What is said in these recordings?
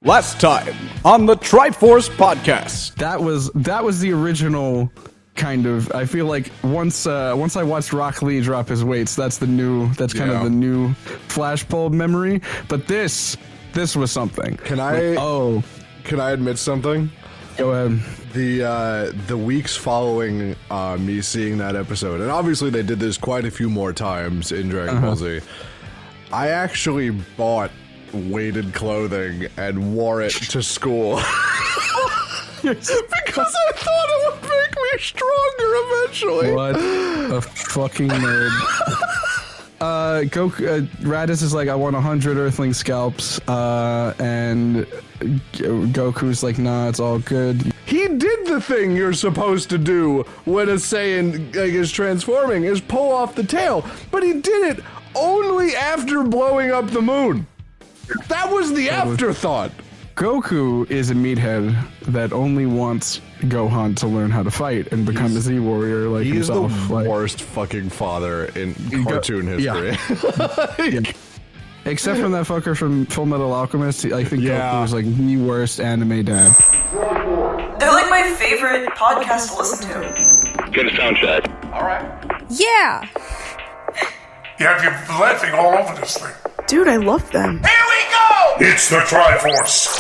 Last time on the Triforce podcast. That was the original kind of. I feel like once I watched Rock Lee drop his weights, that's kind of the new flashbulb memory. But this was something. Can I admit something? Go ahead. The weeks following me seeing that episode, and obviously they did this quite a few more times in Dragon Ball Z, I actually bought weighted clothing and wore it to school. Because I thought it would make me stronger eventually. What a fucking nerd. Goku, Raditz is like, I want 100 Earthling scalps, and Goku's like, nah, it's all good. He did the thing you're supposed to do when a Saiyan is transforming, is pull off the tail, but he did it only after blowing up the moon. That was the afterthought. Goku is a meathead that only wants Gohan to learn how to fight and become a Z warrior like He's himself. the worst fucking father in cartoon history. Yeah. Except from that fucker from Full Metal Alchemist, I think Goku was like the worst anime dad. They're like my favorite podcast to listen to. Get a sound check. All right. Yeah. Yeah, you're laughing all over this thing. Dude, I love them. Here we go! It's the Triforce.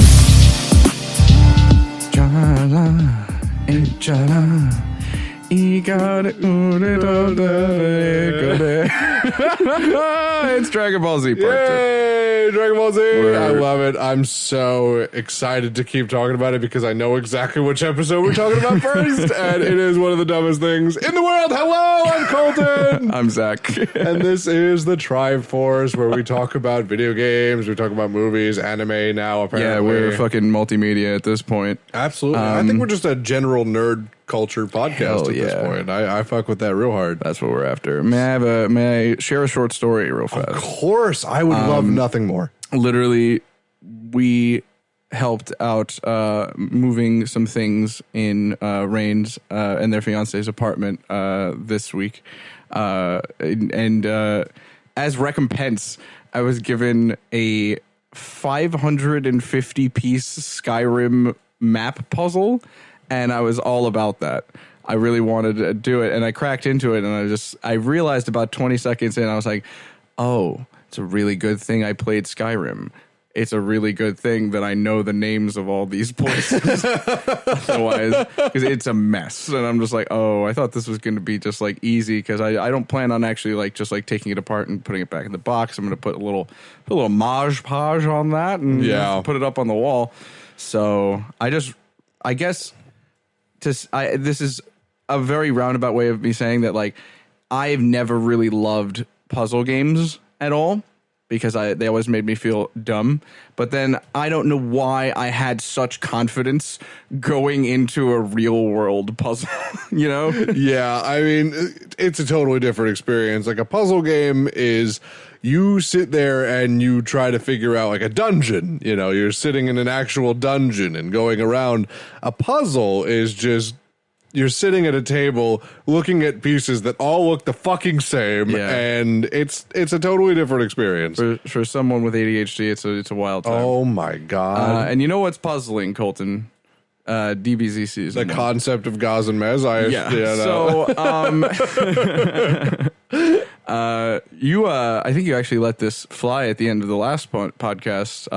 It's Dragon Ball Z part 2. Yay, Dragon Ball Z! I love it. I'm so excited to keep talking about it because I know exactly which episode we're talking about first, and it is one of the dumbest things in the world. Hello, I'm Colton! I'm Zach. And this is the Triforce, where we talk about video games, we talk about movies, anime now, apparently. Yeah, we're fucking multimedia at this point. Absolutely. I think we're just a general nerd culture podcast at this yeah. point. I fuck with that real hard. That's what we're after. May I share a short story real fast? Of course. I would love nothing more. Literally, we helped out moving some things in Rain's and their fiance's apartment this week. And as recompense, I was given a 550-piece Skyrim map puzzle, and I was all about that. I really wanted to do it, and I cracked into it, and I realized about 20 seconds in, I was like, oh, it's a really good thing I played Skyrim. It's a really good thing that I know the names of all these places. Otherwise, because it's a mess. And I'm just like, oh, I thought this was going to be just like easy, because I don't plan on actually like just like taking it apart and putting it back in the box. I'm going to put a little Mod Podge on that and put it up on the wall. So I guess this is a very roundabout way of me saying that, like, I've never really loved puzzle games at all, because they always made me feel dumb. But then I don't know why I had such confidence going into a real world puzzle, you know? Yeah, I mean, it's a totally different experience. Like, a puzzle game is you sit there and you try to figure out like a dungeon. You know, you're sitting in an actual dungeon and going around. A puzzle is just you're sitting at a table looking at pieces that all look the fucking same, and it's a totally different experience. For someone with ADHD, it's a wild time. Oh my god! And you know what's puzzling, Colton? DBZ season. The concept of Gaz and Mez. I think you actually let this fly at the end of the last podcast.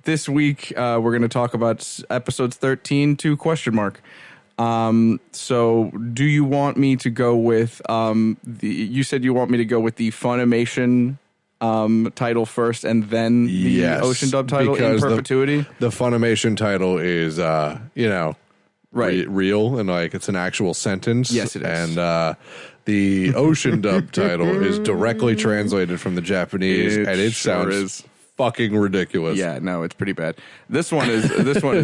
This week, we're going to talk about episodes 13 to question mark. So do you want me to go with, you said you want me to go with the Funimation title first and then the Ocean Dub title in perpetuity? The Funimation title is, real, and like it's an actual sentence. Yes, it is. And the Ocean Dub title is directly translated from the Japanese, and it sounds fucking ridiculous. Yeah, no, it's pretty bad. This one is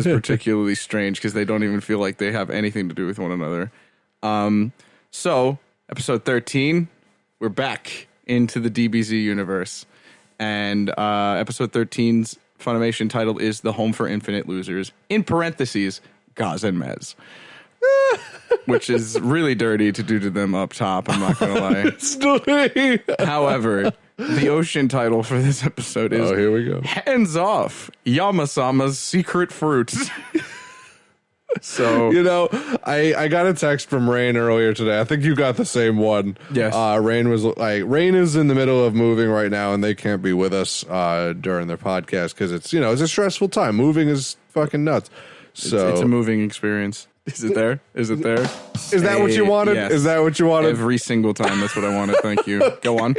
particularly strange because they don't even feel like they have anything to do with one another. So episode 13, we're back into the DBZ universe, and episode 13's Funimation title is "The Home for Infinite Losers." In parentheses, Gaz and Mez. Which is really dirty to do to them up top, I'm not gonna lie. However, The ocean title for this episode is here we go. Hands Off, Yamasama's Secret Fruit. So, You know, I got a text from Rain earlier today. I think you got the same one. Yes. Rain was like, Rain is in the middle of moving right now, and they can't be with us during their podcast because it's a stressful time. Moving is fucking nuts. So it's a moving experience. Is it there? Is it there? Is that what you wanted? Yes. Is that what you wanted? Every single time. That's what I wanted. Thank you. Go on.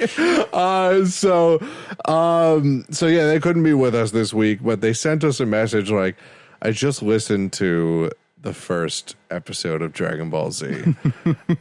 So yeah, they couldn't be with us this week, but they sent us a message like, I just listened to the first episode of Dragon Ball Z.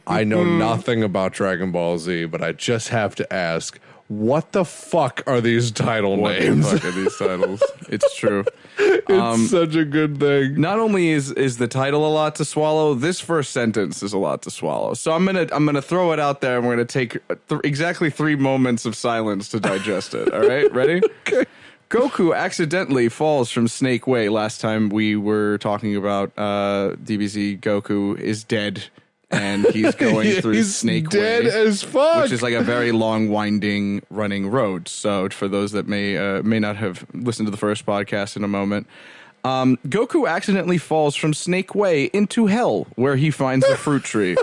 I know nothing about Dragon Ball Z, but I just have to ask, what the fuck are these title names? What the fuck are these titles? It's true. It's such a good thing. Not only is the title a lot to swallow, this first sentence is a lot to swallow. So I'm gonna throw it out there, and we're gonna take exactly 3 moments of silence to digest it. All right, ready? Okay. Goku accidentally falls from Snake Way. Last time we were talking about DBZ, Goku is dead, and he's going through He's Snake dead Way, as fuck. which is like a very long, winding, running road. So for those that may not have listened to the first podcast in a moment, Goku accidentally falls from Snake Way into hell, where he finds the fruit tree.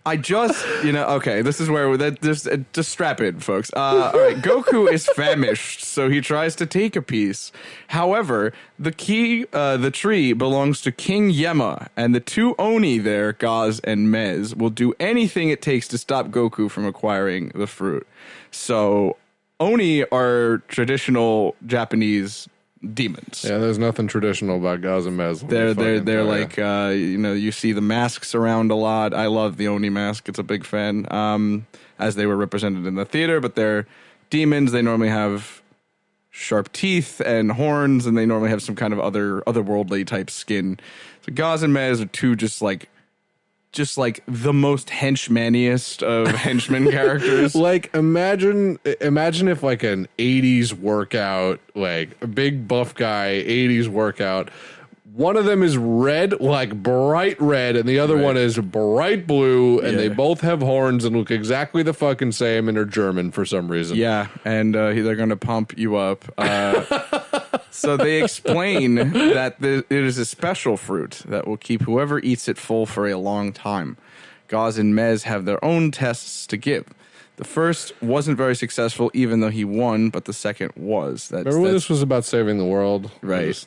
I just, okay, this is where just strap in, folks. All right, Goku is famished, so he tries to take a piece. However, the tree belongs to King Yema, and the 2 Oni there, Gaz and Mez, will do anything it takes to stop Goku from acquiring the fruit. So, Oni are traditional Japanese demons. Yeah, there's nothing traditional about Gaz and Mez. They're like you see the masks around a lot. I love the Oni mask. It's a big fan. As they were represented in the theater, but they're demons. They normally have sharp teeth and horns, and they normally have some kind of otherworldly type skin. So Gaz and Mez are 2 just like the most henchmaniest of henchmen characters. Like imagine if like an 80s workout, like a big buff guy 80s workout, one of them is red, like bright red, and the other one is bright blue, and they both have horns and look exactly the fucking same, and are German for some reason. Yeah, and they're going to pump you up. So they explain that it is a special fruit that will keep whoever eats it full for a long time. Gaz and Mez have their own tests to give. The first wasn't very successful, even though he won, but the second was. Remember when this was about saving the world? Right.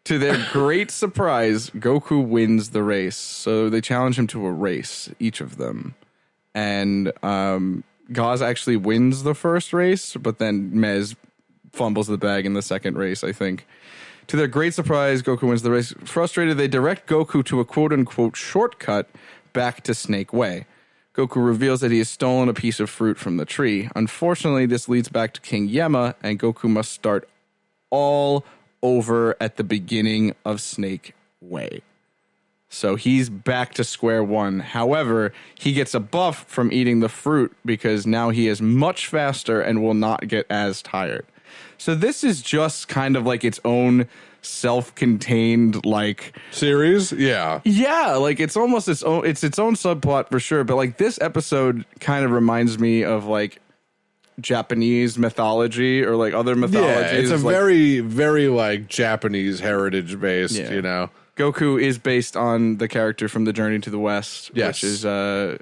To their great surprise, Goku wins the race. So they challenge him to a race, each of them. And Gaz actually wins the first race, but then Mez fumbles the bag in the second race, I think. To their great surprise, Goku wins the race. Frustrated, they direct Goku to a quote-unquote shortcut back to Snake Way. Goku reveals that he has stolen a piece of fruit from the tree. Unfortunately, this leads back to King Yema, and Goku must start all over at the beginning of Snake Way. So he's back to square one. However, he gets a buff from eating the fruit because now he is much faster and will not get as tired. So this is just kind of like its own self-contained like series. Yeah, like it's almost its own subplot for sure. But like this episode kind of reminds me of like Japanese mythology or like other mythologies. Yeah, it's a like, very, very like Japanese heritage based, Goku is based on the character from The Journey to the West, which is the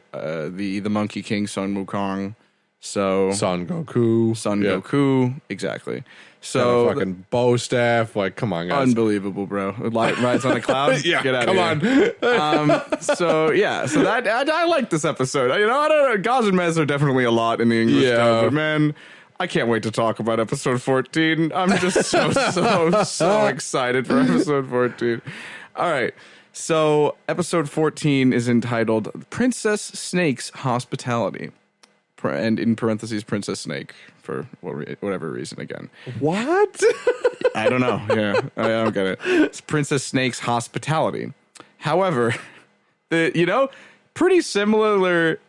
Monkey King Son Wukong. So Son Goku, exactly. So fucking bow staff, like come on, guys, unbelievable, bro. Rides on a cloud. Yeah, get out come of here. So that I like this episode. I don't know. Gaz and Mez are definitely a lot in the English dub, but man, I can't wait to talk about episode 14. I'm just so excited for episode 14. All right. So episode 14 is entitled Princess Snake's Hospitality. And in parentheses, Princess Snake for whatever reason again. What? I don't know. Yeah, I don't get it. It's Princess Snake's Hospitality. However, pretty similar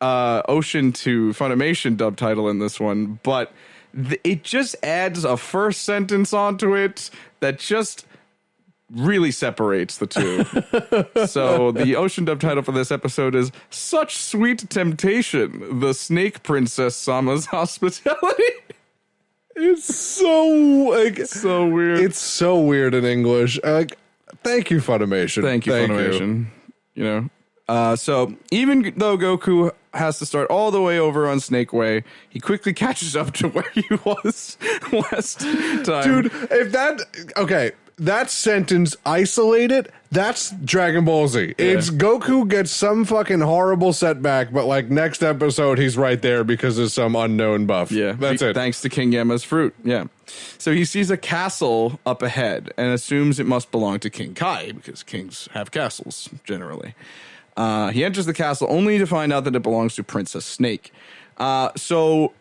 Ocean to Funimation dub title in this one, but it just adds a first sentence onto it that just really separates the two. So the ocean dub title for this episode is Such Sweet Temptation, the Snake Princess Sama's Hospitality. It's so like So weird. it's so weird in English. Like, thank you, Funimation. Thank you, Funimation. You know, so even though Goku has to start all the way over on Snake Way, he quickly catches up to where he was last time. Dude, if that sentence isolated, that's Dragon Ball Z. It's Goku gets some fucking horrible setback, but like next episode, he's right there because of some unknown buff. Yeah, that's it. Thanks to King Yama's fruit. Yeah. So he sees a castle up ahead and assumes it must belong to King Kai because kings have castles generally. He enters the castle only to find out that it belongs to Princess Snake. So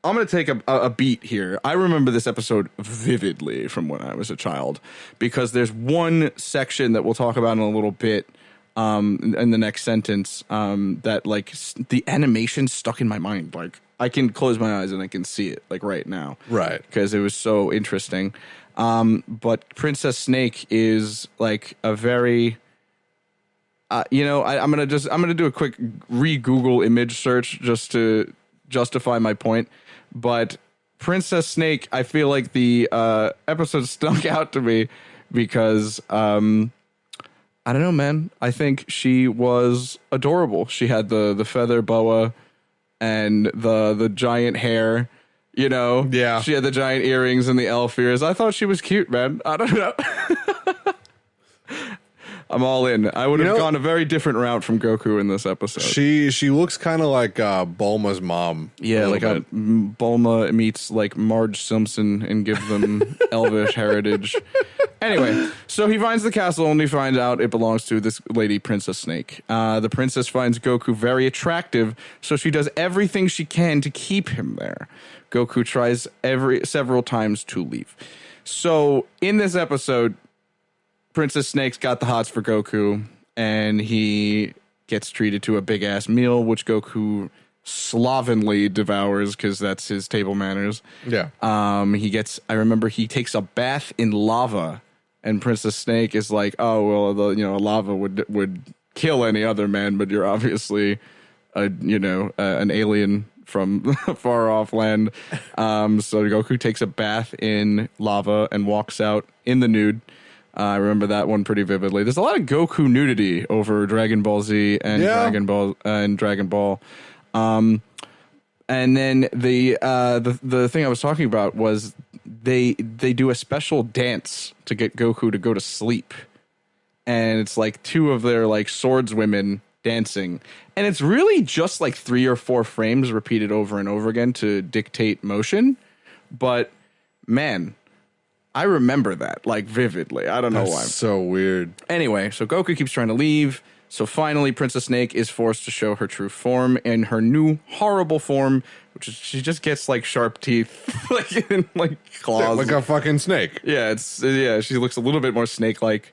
I'm going to take a beat here. I remember this episode vividly from when I was a child because there's one section that we'll talk about in a little bit in the next sentence that like the animation stuck in my mind. Like I can close my eyes and I can see it like right now. Right. Because it was so interesting. But Princess Snake is like a very... I'm gonna do a quick re-Google image search just to justify my point. But Princess Snake, I feel like the episode stuck out to me because I don't know, man. I think she was adorable. She had the feather boa and the giant hair. You know, yeah. She had the giant earrings and the elf ears. I thought she was cute, man. I don't know. I'm all in. I would have gone a very different route from Goku in this episode. She looks kind of like Bulma's mom. Yeah, like Bulma meets like Marge Simpson and gives them elvish heritage. Anyway, so he finds the castle and he finds out it belongs to this lady, Princess Snake. The princess finds Goku very attractive, so she does everything she can to keep him there. Goku tries several times to leave. So in this episode, Princess Snake's got the hots for Goku, and he gets treated to a big-ass meal, which Goku slovenly devours because that's his table manners. Yeah. I remember he takes a bath in lava, and Princess Snake is like, oh, well, lava would kill any other man, but you're obviously, an alien from a far-off land. So Goku takes a bath in lava and walks out in the nude. I remember that one pretty vividly. There's a lot of Goku nudity over Dragon Ball Z and Dragon Ball. And then the thing I was talking about was they do a special dance to get Goku to go to sleep, and it's like two of their like swordswomen dancing, and it's really just like 3 or 4 frames repeated over and over again to dictate motion, but man, I remember that like vividly. I don't know why. So weird. Anyway, so Goku keeps trying to leave. So finally, Princess Snake is forced to show her true form in her new horrible form, which is she just gets like sharp teeth, like claws, Like a fucking snake. Yeah, she looks a little bit more snake-like.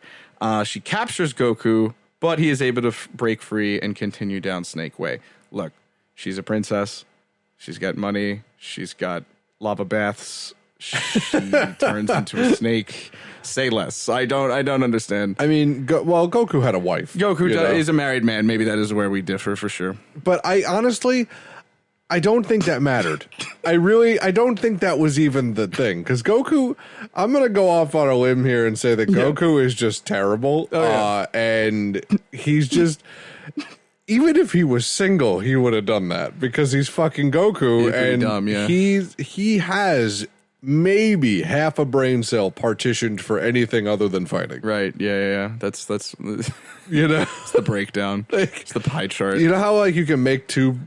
She captures Goku, but he is able to break free and continue down Snake Way. Look, she's a princess. She's got money. She's got lava baths. She turns into a snake. Say less. I don't understand. I mean, Goku had a wife. Goku is a married man. Maybe that is where we differ for sure. But I don't think that mattered. I don't think that was even the thing. Because Goku, I'm going to go off on a limb here and say that Goku is just terrible. And he's just... Even if he was single, he would have done that. Because he's fucking Goku. And dumb, yeah. he has... maybe half a brain cell partitioned for anything other than fighting. Right. Yeah. That's it's the breakdown. It's the pie chart. You know how like you can make two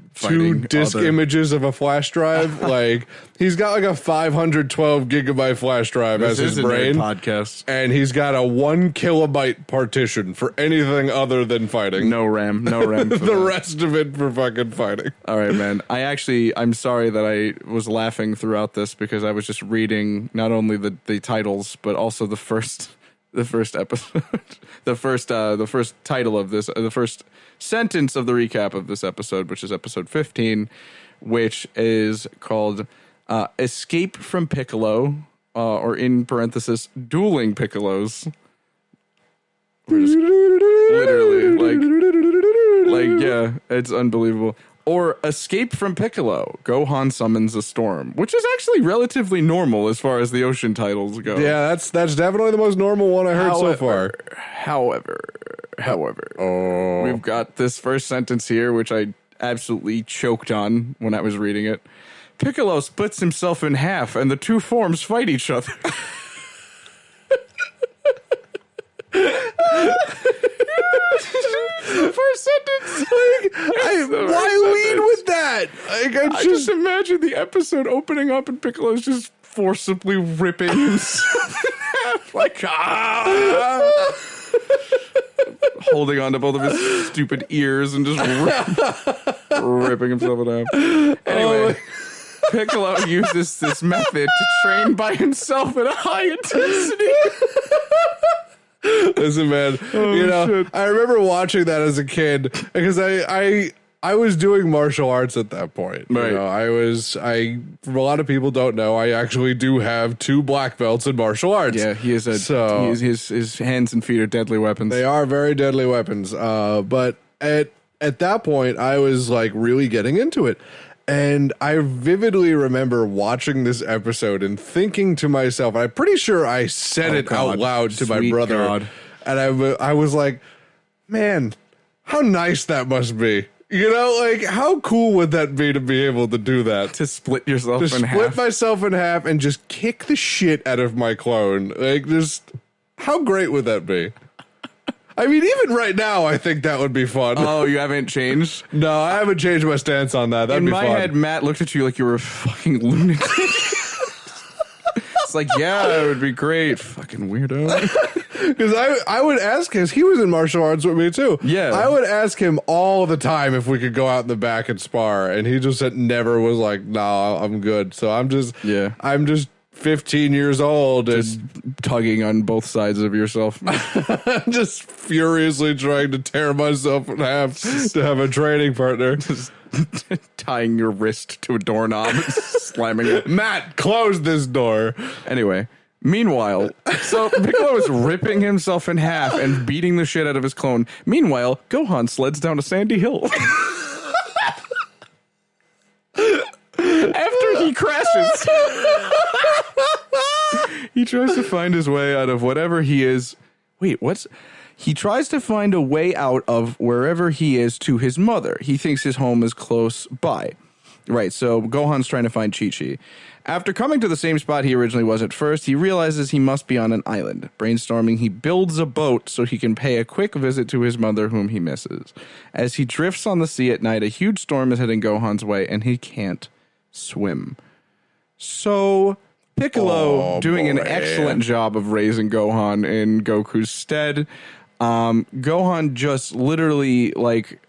disk images of a flash drive? Like he's got like a 512 gigabyte flash drive as his brain podcast, and he's got a 1 kilobyte partition for anything other than fighting. No RAM. The rest of it for fucking fighting. All right, man. I'm sorry that I was laughing throughout this because I was just reading not only the titles but also the first episode, the first title of this, the first sentence of the recap of this episode, which is episode 15, which is called Escape from Piccolo, or in parenthesis, Dueling Piccolos. Literally, yeah, it's unbelievable. Or Escape from Piccolo, Gohan summons a storm, which is actually relatively normal as far as the ocean titles go. Yeah, that's definitely the most normal one I heard so far. However, we've got this first sentence here, which I absolutely choked on when I was reading it. Piccolo splits himself in half, and the two forms fight each other. The first sentence. Why lead with that? I just imagine the episode opening up and Piccolo's just forcibly ripping himself in half, like holding on to both of his stupid ears and just ripping himself in half. Anyway, Piccolo uses this method to train by himself at a high intensity. Listen, man, shit. I remember watching that as a kid because I was doing martial arts at that point. Right. For a lot of people don't know, I actually do have 2 black belts in martial arts. Yeah, his hands and feet are deadly weapons. They are very deadly weapons. But at that point, I was like really getting into it. And I vividly remember watching this episode and thinking to myself, I'm pretty sure I said it out loud to my brother. God. And I was like, man, how nice that must be. You know, like, how cool would that be to be able to do that? To split yourself in half. Split myself in half and just kick the shit out of my clone. Like, just, how great would that be? I mean, even right now, I think that would be fun. Oh, you haven't changed? No, I haven't changed my stance on that. That'd in be my fun. head, Matt looked at you like you were a fucking lunatic. It's like, yeah, it would be great. Fucking weirdo. Because I would ask him, he was in martial arts with me too. Yeah. I would ask him all the time if we could go out in the back and spar. And he just never was like, no, I'm good. So I'm just 15 years old Just tugging on both sides of yourself. and just furiously trying to tear myself in half to have a training partner. Just tying your wrist to a doorknob and slamming it. Matt, close this door. Anyway, meanwhile, so Piccolo is ripping himself in half and beating the shit out of his clone. Meanwhile, Gohan sleds down a sandy hill. After he crashes, he tries to find his way out of whatever he is. Wait, he tries to find a way out of wherever he is to his mother. He thinks his home is close by. Right, so Gohan's trying to find Chi-Chi. After coming to the same spot he originally was at first, he realizes he must be on an island. Brainstorming, he builds a boat so he can pay a quick visit to his mother, whom he misses. As he drifts on the sea at night, a huge storm is heading Gohan's way, and he can't swim. So Piccolo doing an excellent job of raising Gohan in Goku's stead. Gohan just literally like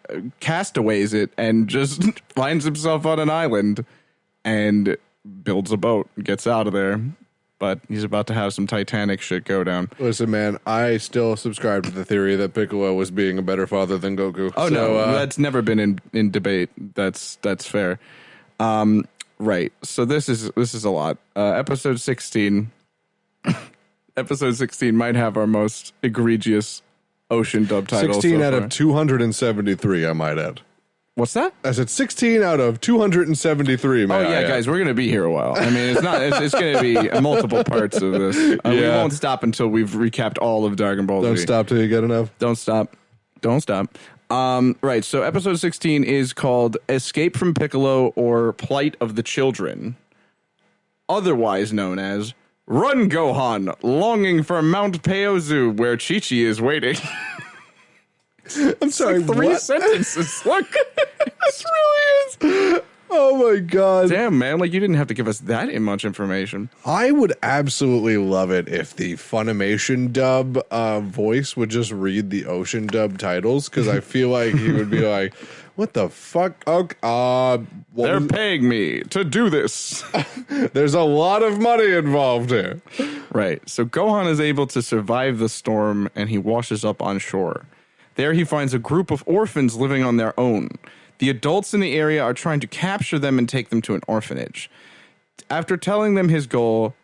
castaways it and just finds himself on an island and builds a boat, gets out of there. But he's about to have some Titanic shit go down. Listen, man, I still subscribe to the theory that Piccolo was being a better father than Goku. Oh, no, that's never been in debate. That's fair. Right. So this is a lot. Episode 16. Episode 16 might have our most egregious ocean dub title. 16 so out far. of 273, I might add. What's that? I said 16 out of 273, man. Oh, yeah, guys, we're going to be here a while. I mean, it's going to be multiple parts of this. We won't stop until we've recapped all of Dragon Ball Z. Don't stop till you get enough. Don't stop. Right, so episode 16 is called Escape from Piccolo or Plight of the Children, otherwise known as Run Gohan, longing for Mount Paozu where Chi-Chi is waiting. I'm sorry, Three what? sentences. Look, This really is. Oh my god. damn, man, like you didn't have to give us that much information. I would absolutely love it if the Funimation dub voice would just read the Ocean dub titles, because I feel like he would be like, what the fuck? They're paying me to do this. There's a lot of money involved here. Right. So Gohan is able to survive the storm and he washes up on shore. There he finds a group of orphans living on their own. The adults in the area are trying to capture them and take them to an orphanage. After telling them his goal,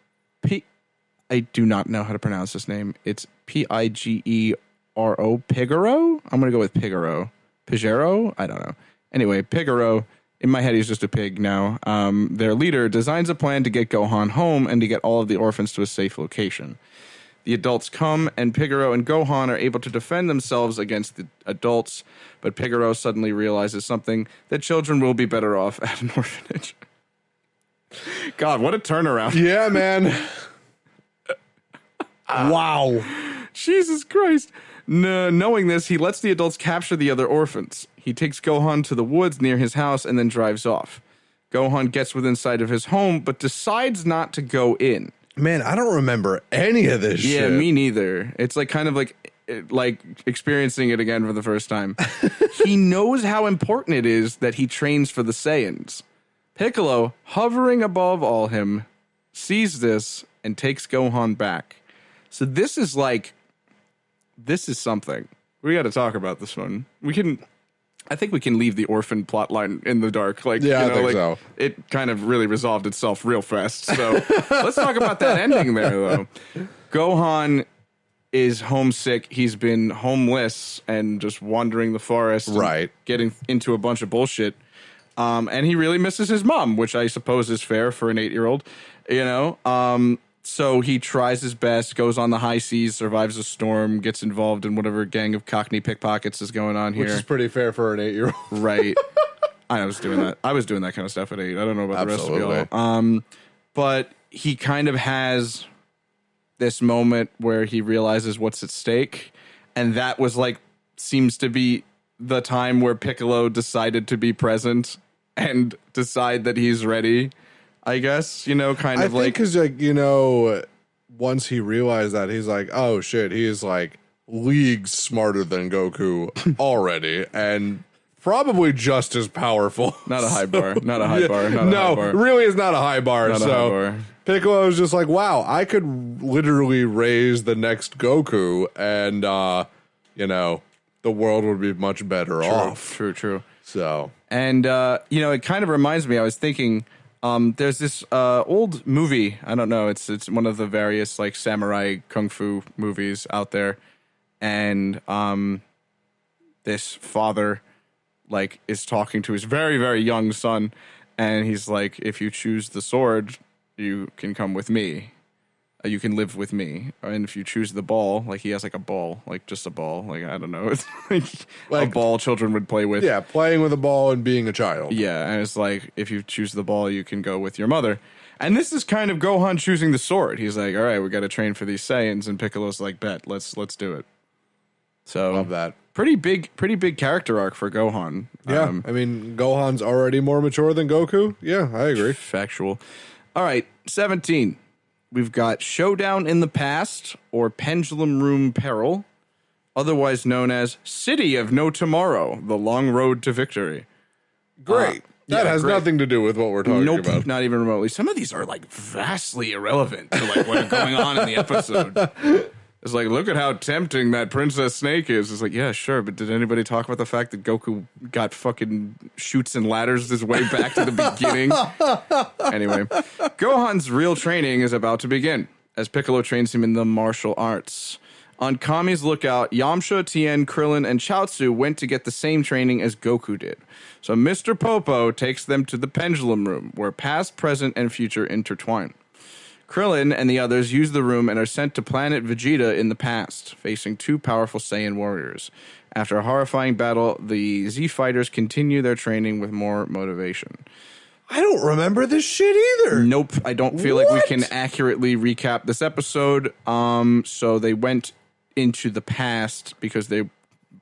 I do not know how to pronounce this name. It's Pige Pigaro? I'm going to go with Pigaro. Pigaro? I don't know. Anyway, Pigaro, in my head, he's just a pig now. Their leader designs a plan to get Gohan home and to get all of the orphans to a safe location. The adults come, and Pigaro and Gohan are able to defend themselves against the adults, but Pigaro suddenly realizes something, that children will be better off at an orphanage. God, what a turnaround. Yeah, man. Wow. Jesus Christ. Knowing this, he lets the adults capture the other orphans. He takes Gohan to the woods near his house and then drives off. Gohan gets within sight of his home, but decides not to go in. Man, I don't remember any of this shit. Yeah, me neither. It's like kind of like experiencing it again for the first time. He knows how important it is that he trains for the Saiyans. Piccolo, hovering above all him, sees this and takes Gohan back. So this is something. We got to talk about this one. I think we can leave the orphan plotline in the dark. I think so. It kind of really resolved itself real fast. So let's talk about that ending there, though. Gohan is homesick. He's been homeless and just wandering the forest, and getting into a bunch of bullshit. And he really misses his mom, which I suppose is fair for an 8-year-old. So he tries his best, goes on the high seas, survives a storm, gets involved in whatever gang of Cockney pickpockets is going on here. Which is pretty fair for an 8-year-old. Right. I was doing that. I was doing that kind of stuff at 8. I don't know about the rest of y'all. But he kind of has this moment where he realizes what's at stake. And that was seems to be the time where Piccolo decided to be present and decide that he's ready. I guess, I think because, once he realized that, he's like, oh, shit, he is, leagues smarter than Goku already, and probably just as powerful. Not a high bar. Not a high bar. Not a high bar. Really is not a high bar. Not a high bar. Piccolo is just like, wow, I could literally raise the next Goku, and, the world would be much better off. True. So. And, it kind of reminds me, I was thinking... there's this old movie. I don't know. It's one of the various samurai kung fu movies out there, and this father is talking to his very, very young son, and he's like, "If you choose the sword, you can come with me. You can live with me. And if you choose the ball, he has a ball, just a ball. I don't know. It's a ball children would play with. Yeah, playing with a ball and being a child. Yeah, and it's if you choose the ball, you can go with your mother. And this is kind of Gohan choosing the sword. He's like, all right, we got to train for these Saiyans. And Piccolo's like, bet, let's do it. So love that. Pretty big character arc for Gohan. Yeah, Gohan's already more mature than Goku. Yeah, I agree. Factual. All right, 17. We've got Showdown in the Past, or Pendulum Room Peril, otherwise known as City of No Tomorrow, The Long Road to Victory. Great. That has nothing to do with what we're talking about. Nope, not even remotely. Some of these are vastly irrelevant to what's going on in the episode. It's look at how tempting that Princess Snake is. It's yeah, sure, but did anybody talk about the fact that Goku got fucking chutes and ladders his way back to the beginning? Anyway, Gohan's real training is about to begin, as Piccolo trains him in the martial arts. On Kami's lookout, Yamcha, Tien, Krillin, and Chaozu went to get the same training as Goku did. So Mr. Popo takes them to the Pendulum Room, where past, present, and future intertwine. Krillin and the others use the room and are sent to planet Vegeta in the past, facing two powerful Saiyan warriors. After a horrifying battle, the Z fighters continue their training with more motivation. I don't remember this shit either. Nope, I don't feel like we can accurately recap this episode. So they went into the past because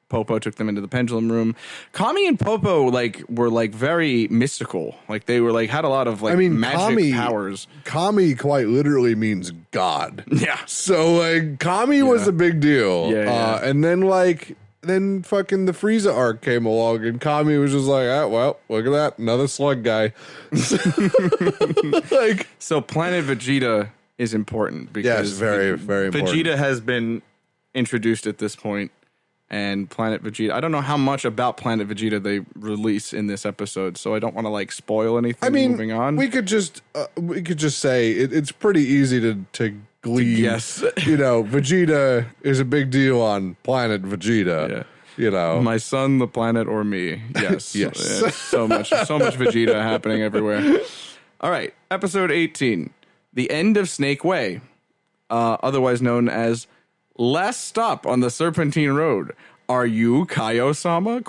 Popo took them into the Pendulum Room. Kami and Popo were very mystical. They were had a lot of magic powers. Kami quite literally means God. Yeah. So Kami was a big deal. Yeah. And then fucking the Frieza arc came along, and Kami was just well, look at that, another slug guy. So Planet Vegeta is important because yes, very, very important. Vegeta has been introduced at this point. And Planet Vegeta. I don't know how much about Planet Vegeta they release in this episode, so I don't want to spoil anything. Moving on, we could just say it's pretty easy to glean. Yes. You know, Vegeta is a big deal on planet Vegeta. Yeah. You know, My son, the planet, or me. Yes. Yes. So much Vegeta happening everywhere. All right. Episode 18. The End of Snake Way. Otherwise known as Last Stop on the Serpentine Road. Are you Kaio-sama? ?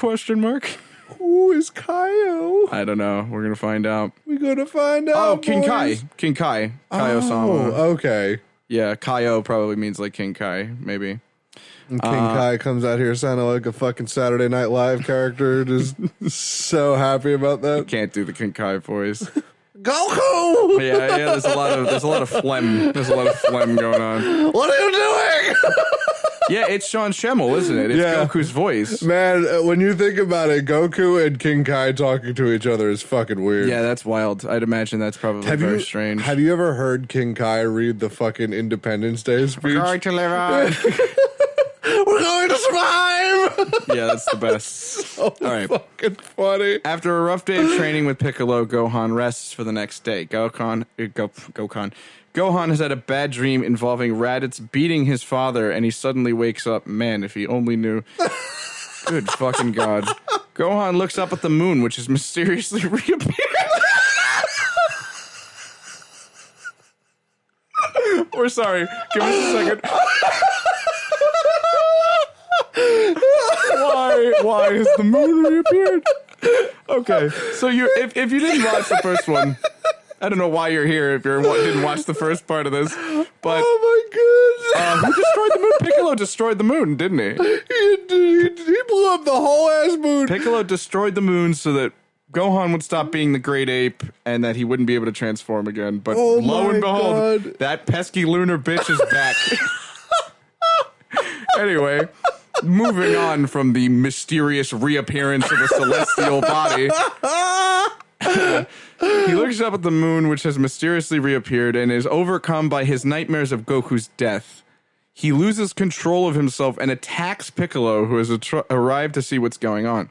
who is Kaio? I don't know. We're going to find out. We're gonna find out. Oh, King Kai. boys. King Kai. Kaio-sama. Oh, okay. Yeah, Kaio probably means like King Kai, maybe. And King Kai comes out here sounding like a fucking Saturday Night Live character. Just so happy about that. Can't do the King Kai voice. Goku! Yeah, there's a lot of phlegm. There's a lot of phlegm going on. What are you doing? Yeah, it's Sean Schemmel, isn't it? It's Yeah. Goku's voice. Man, when you think about it, Goku and King Kai talking to each other is fucking weird. Yeah, that's wild. I'd imagine that's probably very strange. Have you ever heard King Kai read the fucking Independence Day speech? to live on. We're going to survive! Yeah, that's the best. All right. Fucking funny. After a rough day of training with Piccolo, Gohan rests for the next day. Gohan has had a bad dream involving Raditz beating his father, and he suddenly wakes up. Man, if he only knew. Good fucking God. Gohan looks up at the moon, which has mysteriously reappeared. We're sorry. Give us a second. Why has the moon reappeared? Okay, so if you didn't watch the first one, I don't know why you're here if you didn't watch the first part of this, but Oh my god. who destroyed the moon? Piccolo destroyed the moon, didn't he? He blew up the whole ass moon. Piccolo destroyed the moon so that Gohan would stop being the great ape and that he wouldn't be able to transform again. But Oh lo my and behold, God. that pesky lunar bitch is back. Anyway, moving on from the mysterious reappearance of a celestial body. He looks up at the moon, which has mysteriously reappeared, and is overcome by his nightmares of Goku's death. He loses control of himself and attacks Piccolo, who has arrived to see what's going on.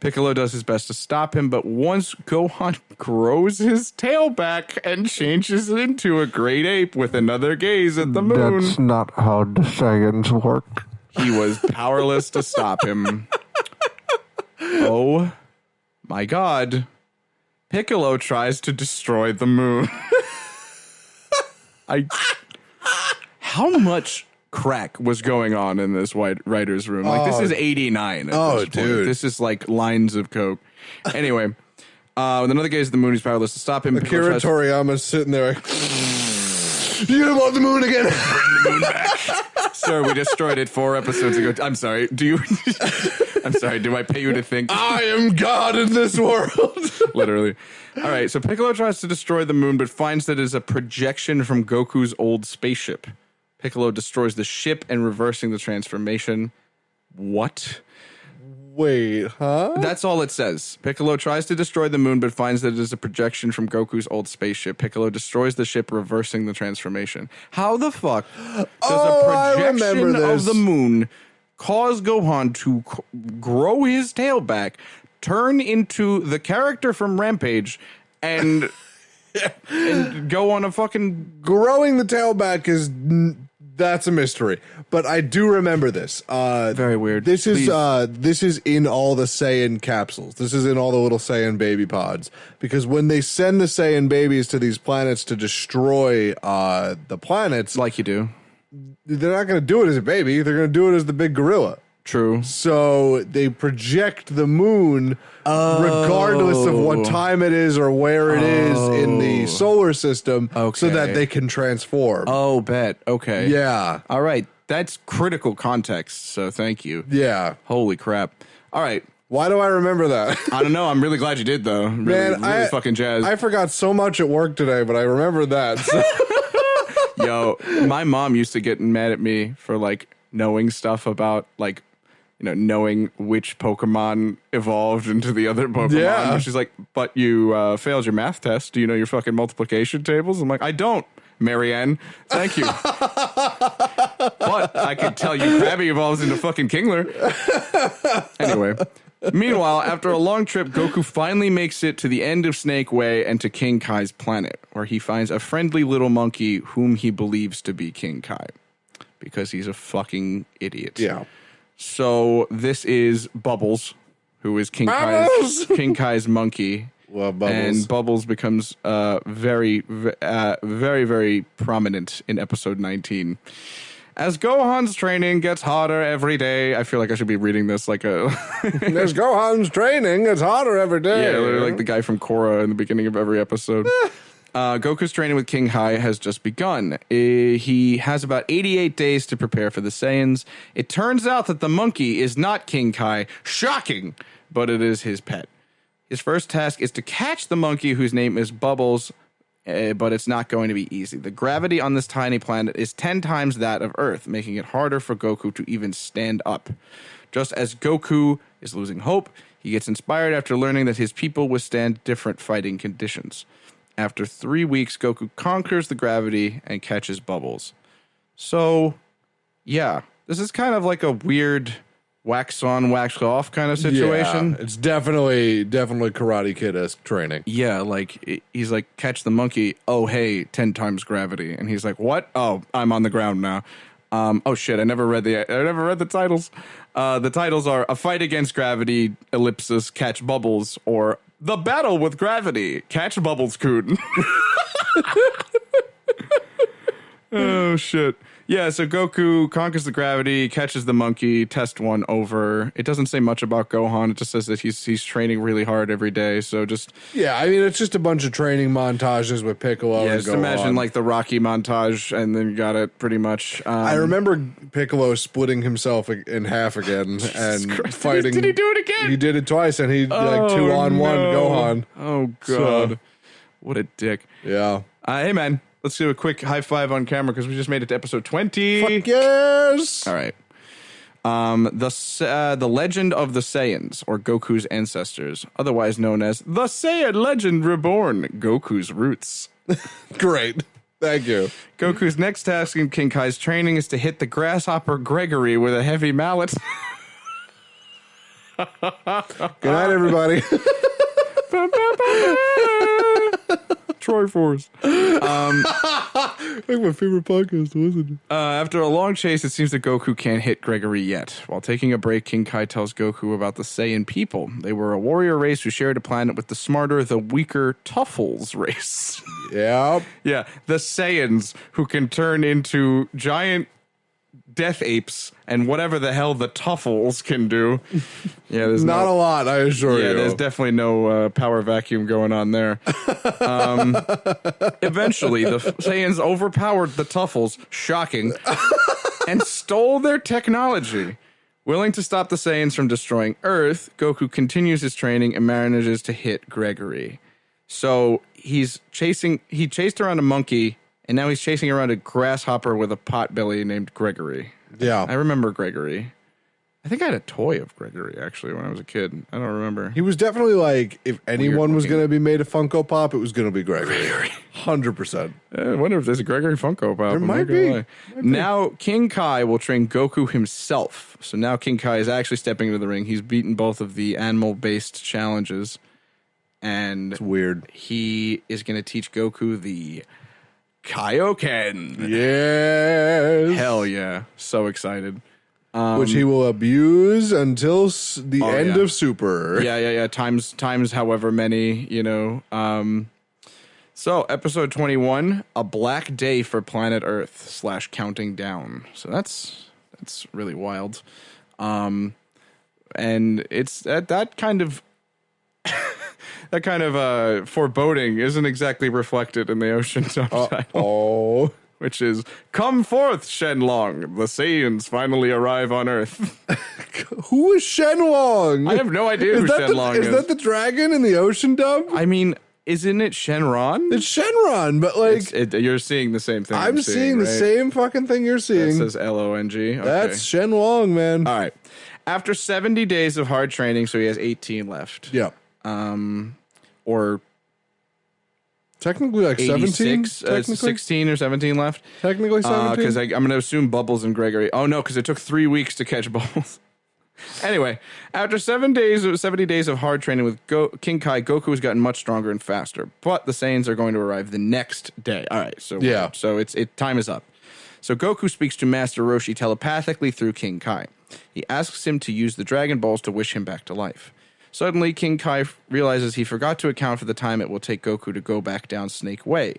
Piccolo does his best to stop him, but once Gohan grows his tail back and changes into a great ape with another gaze at the moon, That's not how the Saiyans work. he was powerless to stop him. Oh my God. Piccolo tries to destroy the moon. How much crack was going on in this writer's room? Like, this is 89 at this point. dude. This is like lines of coke. Anyway, with another gaze at the moon, he's powerless to stop him. Piccolo Akira tries- Toriyama's sitting there like, you gonna want the moon again? Sir, we destroyed it 4 episodes ago. I'm sorry. I'm sorry. Do I pay you to think? I am God in this world. Literally. All right. So Piccolo tries to destroy the moon, but finds that it is a projection from Goku's old spaceship. Piccolo destroys the ship and reversing the transformation. What? Wait, huh? That's all it says. Piccolo tries to destroy the moon, but finds that it is a projection from Goku's old spaceship. Piccolo destroys the ship, reversing the transformation. How the fuck does I a projection remember of this. the moon cause Gohan to grow his tail back, turn into the character from Rampage, and go on a fucking... Growing the tail back that's a mystery, but I do remember this. Very weird. This is Please. this is in all the Saiyan capsules. This is in all the little Saiyan baby pods, because when they send the Saiyan babies to these planets to destroy the planets, Like you do. they're not going to do it as a baby. They're going to do it as the big gorilla. True. So they project the moon regardless of what time it is or where it is in the solar system, so Okay. that they can transform. Oh, bet. Okay. Yeah. All right. That's critical context, so thank you. Yeah. Holy crap. All right. Why do I remember that? I don't know. I'm really glad you did, though. Really, Man, really fucking jazzed. I forgot so much at work today, but I remember that. So- Yo, my mom used to get mad at me for, like, knowing stuff about, like, knowing which Pokemon evolved into the other Pokemon. Yeah. She's like, but you failed your math test. Do you know your fucking multiplication tables? I'm like, I don't, Marianne. Thank you. But I could tell you Krabby evolves into fucking Kingler. Anyway. Meanwhile, after a long trip, Goku finally makes it to the end of Snake Way and to King Kai's planet, where he finds a friendly little monkey whom he believes to be King Kai. Because he's a fucking idiot. Yeah. So this is Bubbles, who is King Kai's monkey. Well, Bubbles. And Bubbles becomes very, very prominent in episode 19. As Gohan's training gets harder every day, I feel like I should be reading this like a... There's Gohan's training. It's harder every day. Yeah, literally like the guy from Korra in the beginning of every episode. Goku's training with King Kai has just begun. He has about 88 days to prepare for the Saiyans. It turns out that the monkey is not King Kai. Shocking! But it is his pet. His first task is to catch the monkey whose name is Bubbles, but it's not going to be easy. The gravity on this tiny planet is 10 times that of Earth, making it harder for Goku to even stand up. Just as Goku is losing hope, he gets inspired after learning that his people withstand different fighting conditions. After 3 weeks, Goku conquers the gravity and catches Bubbles. So, yeah, this is kind of like a weird wax on, wax off kind of situation. Yeah, it's definitely Karate Kid-esque training. Yeah, like he's like, catch the monkey. Oh, hey, 10 times gravity, and he's like, what? Oh, I'm on the ground now. Oh shit! I never read the titles. The titles are A Fight Against Gravity, ellipsis, Catch Bubbles, or The Battle with Gravity, Catch Bubbles Kun. Oh shit! Yeah, so Goku conquers the gravity, catches the monkey, test one over. It doesn't say much about Gohan. It just says that he's training really hard every day. So just Yeah, I mean, it's just a bunch of training montages with Piccolo. yeah, and just imagine Gohan. like the Rocky montage, and then you got it pretty much. I remember Piccolo splitting himself in half again and Christ. fighting. Did he do it again? He did it twice, and he like 2-on-1 Gohan. Oh god, So- what a dick! Yeah. Hey man, let's do a quick high five on camera because we just made it to episode 20. Fuck yes. All right. The Legend of the Saiyans, or Goku's ancestors, otherwise known as the Saiyan Legend Reborn, Goku's roots. Great. Thank you. Goku's next task in King Kai's training is to hit the grasshopper Gregory with a heavy mallet. Good night, everybody. Troy Force. Like my favorite podcast, wasn't it? After a long chase, it seems that Goku can't hit Gregory yet. While taking a break, King Kai tells Goku about the Saiyan people. They were a warrior race who shared a planet with the smarter, the weaker Tuffles race. Yeah. Yeah, the Saiyans, who can turn into giant death apes and whatever the hell the Tuffles can do. Yeah, there's Not a lot, I assure you. Yeah, there's definitely no power vacuum going on there. Eventually, the Saiyans overpowered the Tuffles, shocking, and stole their technology. Willing to stop the Saiyans from destroying Earth, Goku continues his training and manages to hit Gregory. So he chased around a monkey, and now he's chasing around a grasshopper with a potbelly named Gregory. Yeah. I remember Gregory. I think I had a toy of Gregory, actually, when I was a kid. I don't remember. He was definitely like, if anyone was looking. going to be made a Funko Pop, it was going to be Gregory. 100%. I wonder if there's a Gregory Funko Pop. I'm might not gonna be. lie. Now, King Kai will train Goku himself. So now King Kai is actually stepping into the ring. He's beaten both of the animal-based challenges. And It's weird. he is going to teach Goku the Kaioken. Yes. Hell yeah. So excited. Which he will abuse until the end yeah. of Super. Yeah. Times however many, you know. So episode 21, A Black Day for Planet Earth / Counting Down. So that's really wild. And it's that kind of that kind of foreboding isn't exactly reflected in the ocean subtitle. Oh. Which is, come forth, Shenlong. The Saiyans finally arrive on Earth. Who is Shenlong? I have no idea who Shenlong is. Is that the dragon in the ocean dub? I mean, isn't it Shenron? It's Shenron, but like You're seeing the same thing. I'm seeing the right? same fucking thing you're It seeing. says Long. Okay. That's Shenlong, man. All right. After 70 days of hard training, so he has 18 left. Yeah. Or Technically, like 17? 16 or 17 left. Technically 17? Because I'm going to assume Bubbles and Gregory. Oh, no, because it took 3 weeks to catch Bubbles. Anyway, after 70 days of hard training with King Kai, Goku has gotten much stronger and faster. But the Saiyans are going to arrive the next day. All right, so time is up. So Goku speaks to Master Roshi telepathically through King Kai. He asks him to use the Dragon Balls to wish him back to life. Suddenly, King Kai realizes he forgot to account for the time it will take Goku to go back down Snake Way.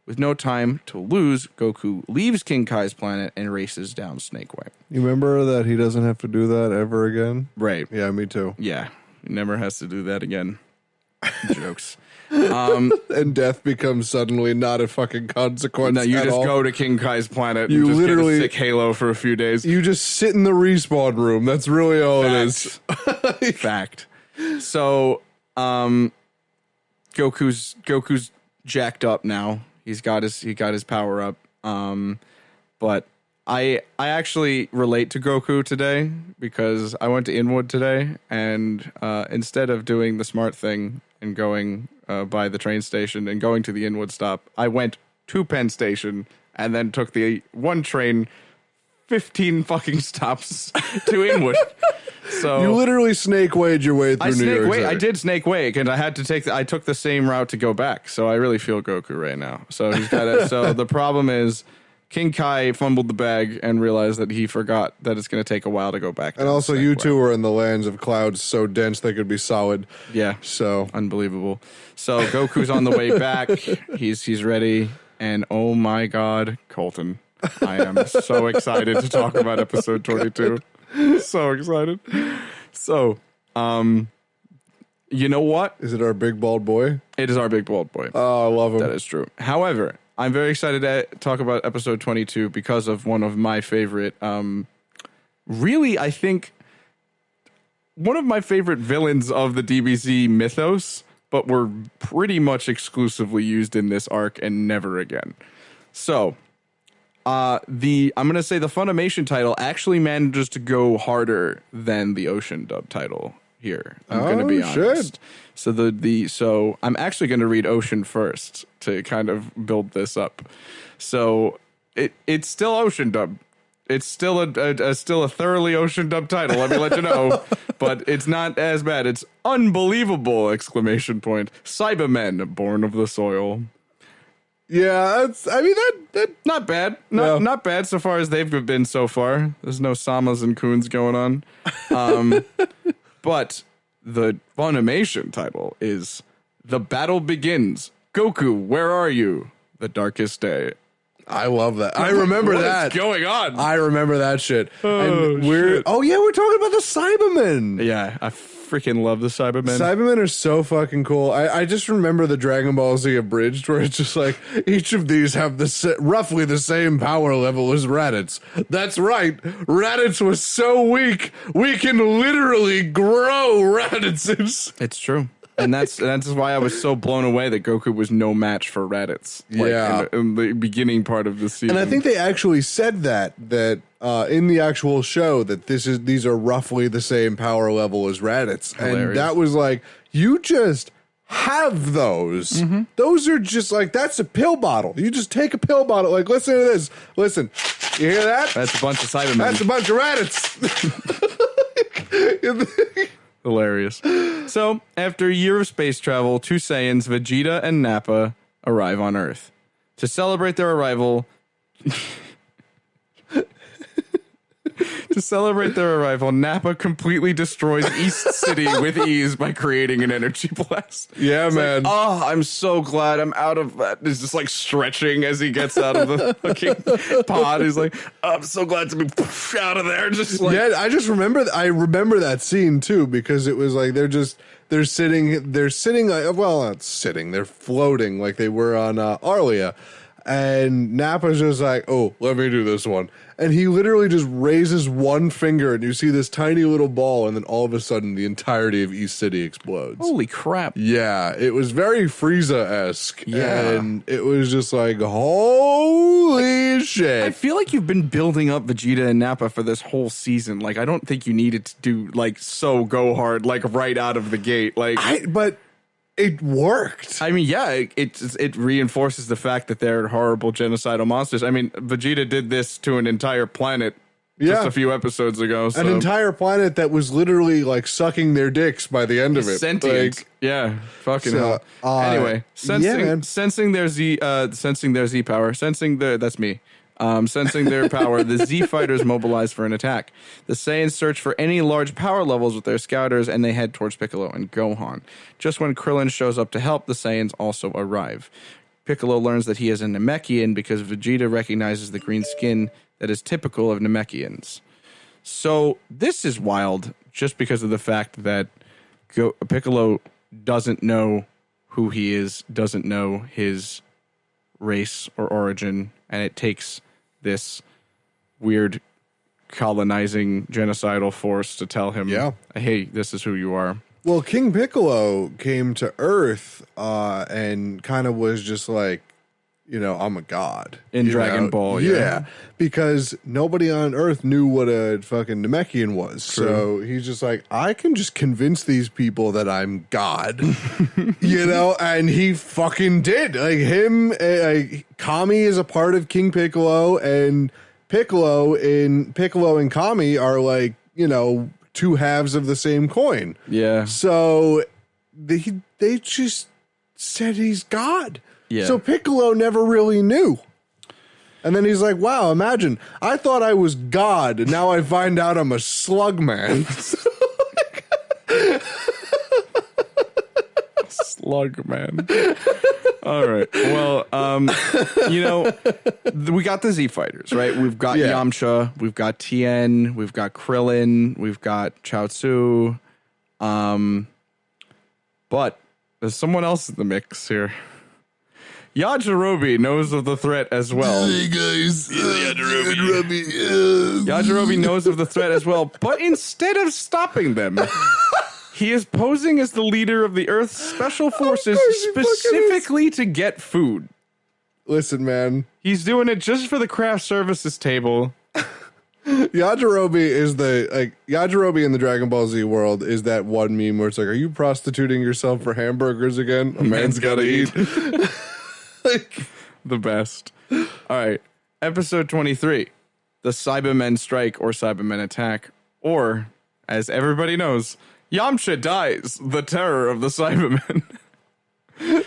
With no time to lose, Goku leaves King Kai's planet and races down Snake Way. You remember that he doesn't have to do that ever again? Right. Yeah, me too. Yeah. He never has to do that again. Jokes. And death becomes suddenly not a fucking consequence. No, you at just all. go to King Kai's planet You and just literally- get a sick halo for a few days. You just sit in the respawn room. That's really all it is. Fact. So, Goku's jacked up now. He got his power up. But I actually relate to Goku today because I went to Inwood today, and instead of doing the smart thing and going by the train station and going to the Inwood stop, I went to Penn Station and then took the one train 15 fucking stops to Inwood. So You literally snake wayed your way through New York City. I did snake wake, and I had to I took the same route to go back. So I really feel Goku right now. So he's got so the problem is King Kai fumbled the bag and realized that he forgot that it's going to take a while to go back. And also, you two were in the lands of clouds so dense they could be solid. Yeah. So Unbelievable. So Goku's on the way back. He's ready, and oh my God, Colton, I am so excited to talk about episode 22. So excited. So, you know what? is it our big bald boy? It is our big bald boy. Oh, I love him. That is true. However, I'm very excited to talk about episode 22 because of one of my favorite, really, I think, one of my favorite villains of the DBZ mythos, but were pretty much exclusively used in this arc and never again. So, I'm going to say the Funimation title actually manages to go harder than the Ocean dub title here. I'm going to be honest. So so I'm actually going to read Ocean first to kind of build this up. So it's still Ocean dub. It's still a thoroughly Ocean dub title. Let me let you know, but it's not as bad. It's unbelievable! Exclamation point. Cybermen, born of the soil. Yeah, that Not bad. Not bad so far as they've been so far. There's no Samas and Coons going on. But the Funimation title is The Battle Begins. Goku, where are you? The darkest day. I love that. I remember What is that. going on? I remember that shit. Oh, and we're talking about the Cybermen. Yeah, I freaking love the Cybermen. Cybermen are so fucking cool. I just remember the Dragon Ball Z abridged where it's just like each of these have roughly the same power level as Raditz. That's right. Raditz was so weak, we can literally grow Raditzes. It's true. And that's why I was so blown away that Goku was no match for Raditz. In the beginning part of the season. And I think they actually said that in the actual show that these are roughly the same power level as Raditz. Hilarious. And that was like, you just have those. Mm-hmm. Those are just like, that's a pill bottle. You just take a pill bottle. Like, listen to this. Listen, you hear that? that's a bunch of Cybermen. That's a bunch of Raditz. Hilarious. So, after a year of space travel, two Saiyans, Vegeta and Nappa, arrive on Earth. To celebrate their arrival, Nappa completely destroys East City with ease by creating an energy blast. Yeah, man. Oh, I'm so glad I'm out of that. He's just like stretching as he gets out of the fucking pod. He's like, I'm so glad to be out of there. Just like, Yeah, I remember that scene too because it was like they're sitting like, well, not sitting, they're floating like they were on Arlia. And Nappa's just like, oh, let me do this one. And he literally just raises one finger and you see this tiny little ball and then all of a sudden the entirety of East City explodes. holy crap. Yeah, it was very Frieza-esque. Yeah. And it was just like, holy shit. I feel like you've been building up Vegeta and Nappa for this whole season. Like, I don't think you needed to do, like, so go hard, like, right out of the gate. Like, But it worked. I mean, yeah, it reinforces the fact that they're horrible genocidal monsters. I mean, Vegeta did this to an entire planet just a few episodes ago. So. An entire planet that was literally like sucking their dicks by the end of it. Sentient. Like, yeah, fucking so, hell. Anyway, man. sensing their Z power, sensing their power, the Z fighters mobilize for an attack. The Saiyans search for any large power levels with their scouters, and they head towards Piccolo and Gohan. Just when Krillin shows up to help, the Saiyans also arrive. Piccolo learns that he is a Namekian because Vegeta recognizes the green skin that is typical of Namekians. So this is wild just because of the fact that Piccolo doesn't know who he is, doesn't know his race or origin, and it takes this weird colonizing genocidal force to tell him, hey, this is who you are. Well, King Piccolo came to Earth and kind of was just like, I'm a god. In Dragon Ball, yeah. Because nobody on Earth knew what a fucking Namekian was. True. So he's just like, I can just convince these people that I'm God. And he fucking did. Like Kami is a part of King Piccolo, and Piccolo and Kami are like, two halves of the same coin. Yeah. So they just said he's God. Yeah. So Piccolo never really knew. And then he's like, wow, imagine, I thought I was God, and now I find out I'm a slug man. Slug man. All right. Well, we got the Z fighters, right? We've got Yamcha, we've got Tien, we've got Krillin, we've got Chaozu. But there's someone else in the mix here. Yajirobe knows of the threat as well. Hey guys, Yajirobe knows of the threat as well, but instead of stopping them, he is posing as the leader of the Earth's special forces specifically to get food. Listen, man. He's doing it just for the craft services table. Yajirobe is Yajirobe in the Dragon Ball Z world is that one meme where it's like, are you prostituting yourself for hamburgers again? A man's gotta eat. The best. All right. Episode 23. The Cybermen strike or Cybermen attack. Or, as everybody knows, Yamcha dies, the terror of the Cybermen.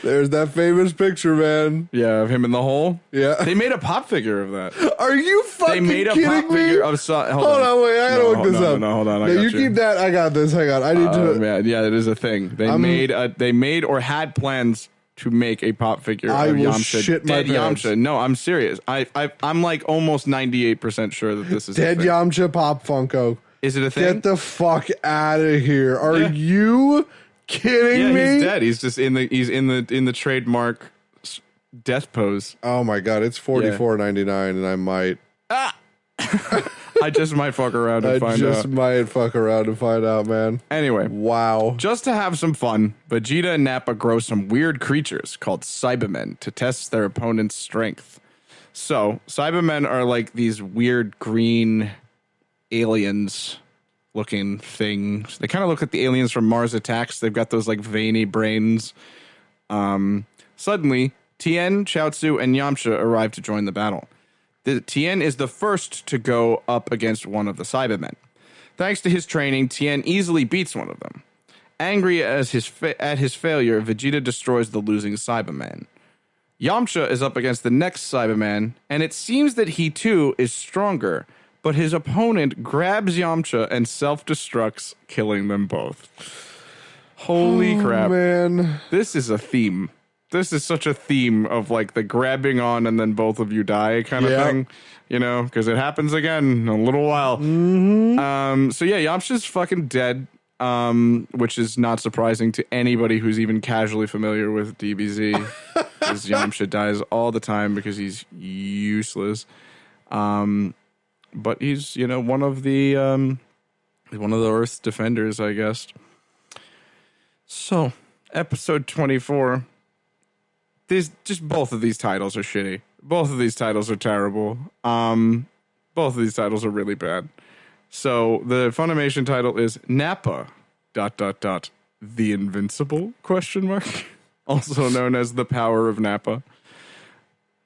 There's that famous picture, man. Yeah, of him in the hole. Yeah. They made a pop figure of that. Are you fucking They made a kidding pop me? figure of... Hold on, wait. I gotta look this up. No, hold on. No, you keep that. I got this. Hang on. I need to... Yeah, it is a thing. They made or had plans to make a pop figure of Yamcha. Shit my dead pants. Yamcha. No, I'm serious. I'm like almost 98% sure that this is dead a thing. Yamcha Pop Funko. Is it a thing? Get the fuck out of here. Are you kidding me? He's dead. He's just in the trademark death pose. Oh my god, it's $44.99 and I might I just might fuck around and find out. I just might fuck around and find out, man. Anyway. Wow. Just to have some fun, Vegeta and Nappa grow some weird creatures called Cybermen to test their opponent's strength. So, Cybermen are like these weird green aliens looking things. They kind of look like the aliens from Mars Attacks. They've got those like veiny brains. Suddenly, Tien, Chaozu, and Yamcha arrive to join the battle. Tien is the first to go up against one of the Cybermen. Thanks to his training, Tien easily beats one of them. Angry at his failure, Vegeta destroys the losing Cyberman. Yamcha is up against the next Cyberman, and it seems that he too is stronger, but his opponent grabs Yamcha and self-destructs, killing them both. Holy crap. Man. This is a theme. This is such a theme of like the grabbing on and then both of you die kind of thing, because it happens again in a little while. Mm-hmm. So yeah, Yamcha's fucking dead, which is not surprising to anybody who's even casually familiar with DBZ, because Yamcha dies all the time because he's useless. But he's one of the Earth's defenders, I guess. So episode 24. Both of these titles are shitty. Both of these titles are terrible. Both of these titles are really bad. So the Funimation title is Nappa ... the Invincible, ? Also known as the Power of Nappa.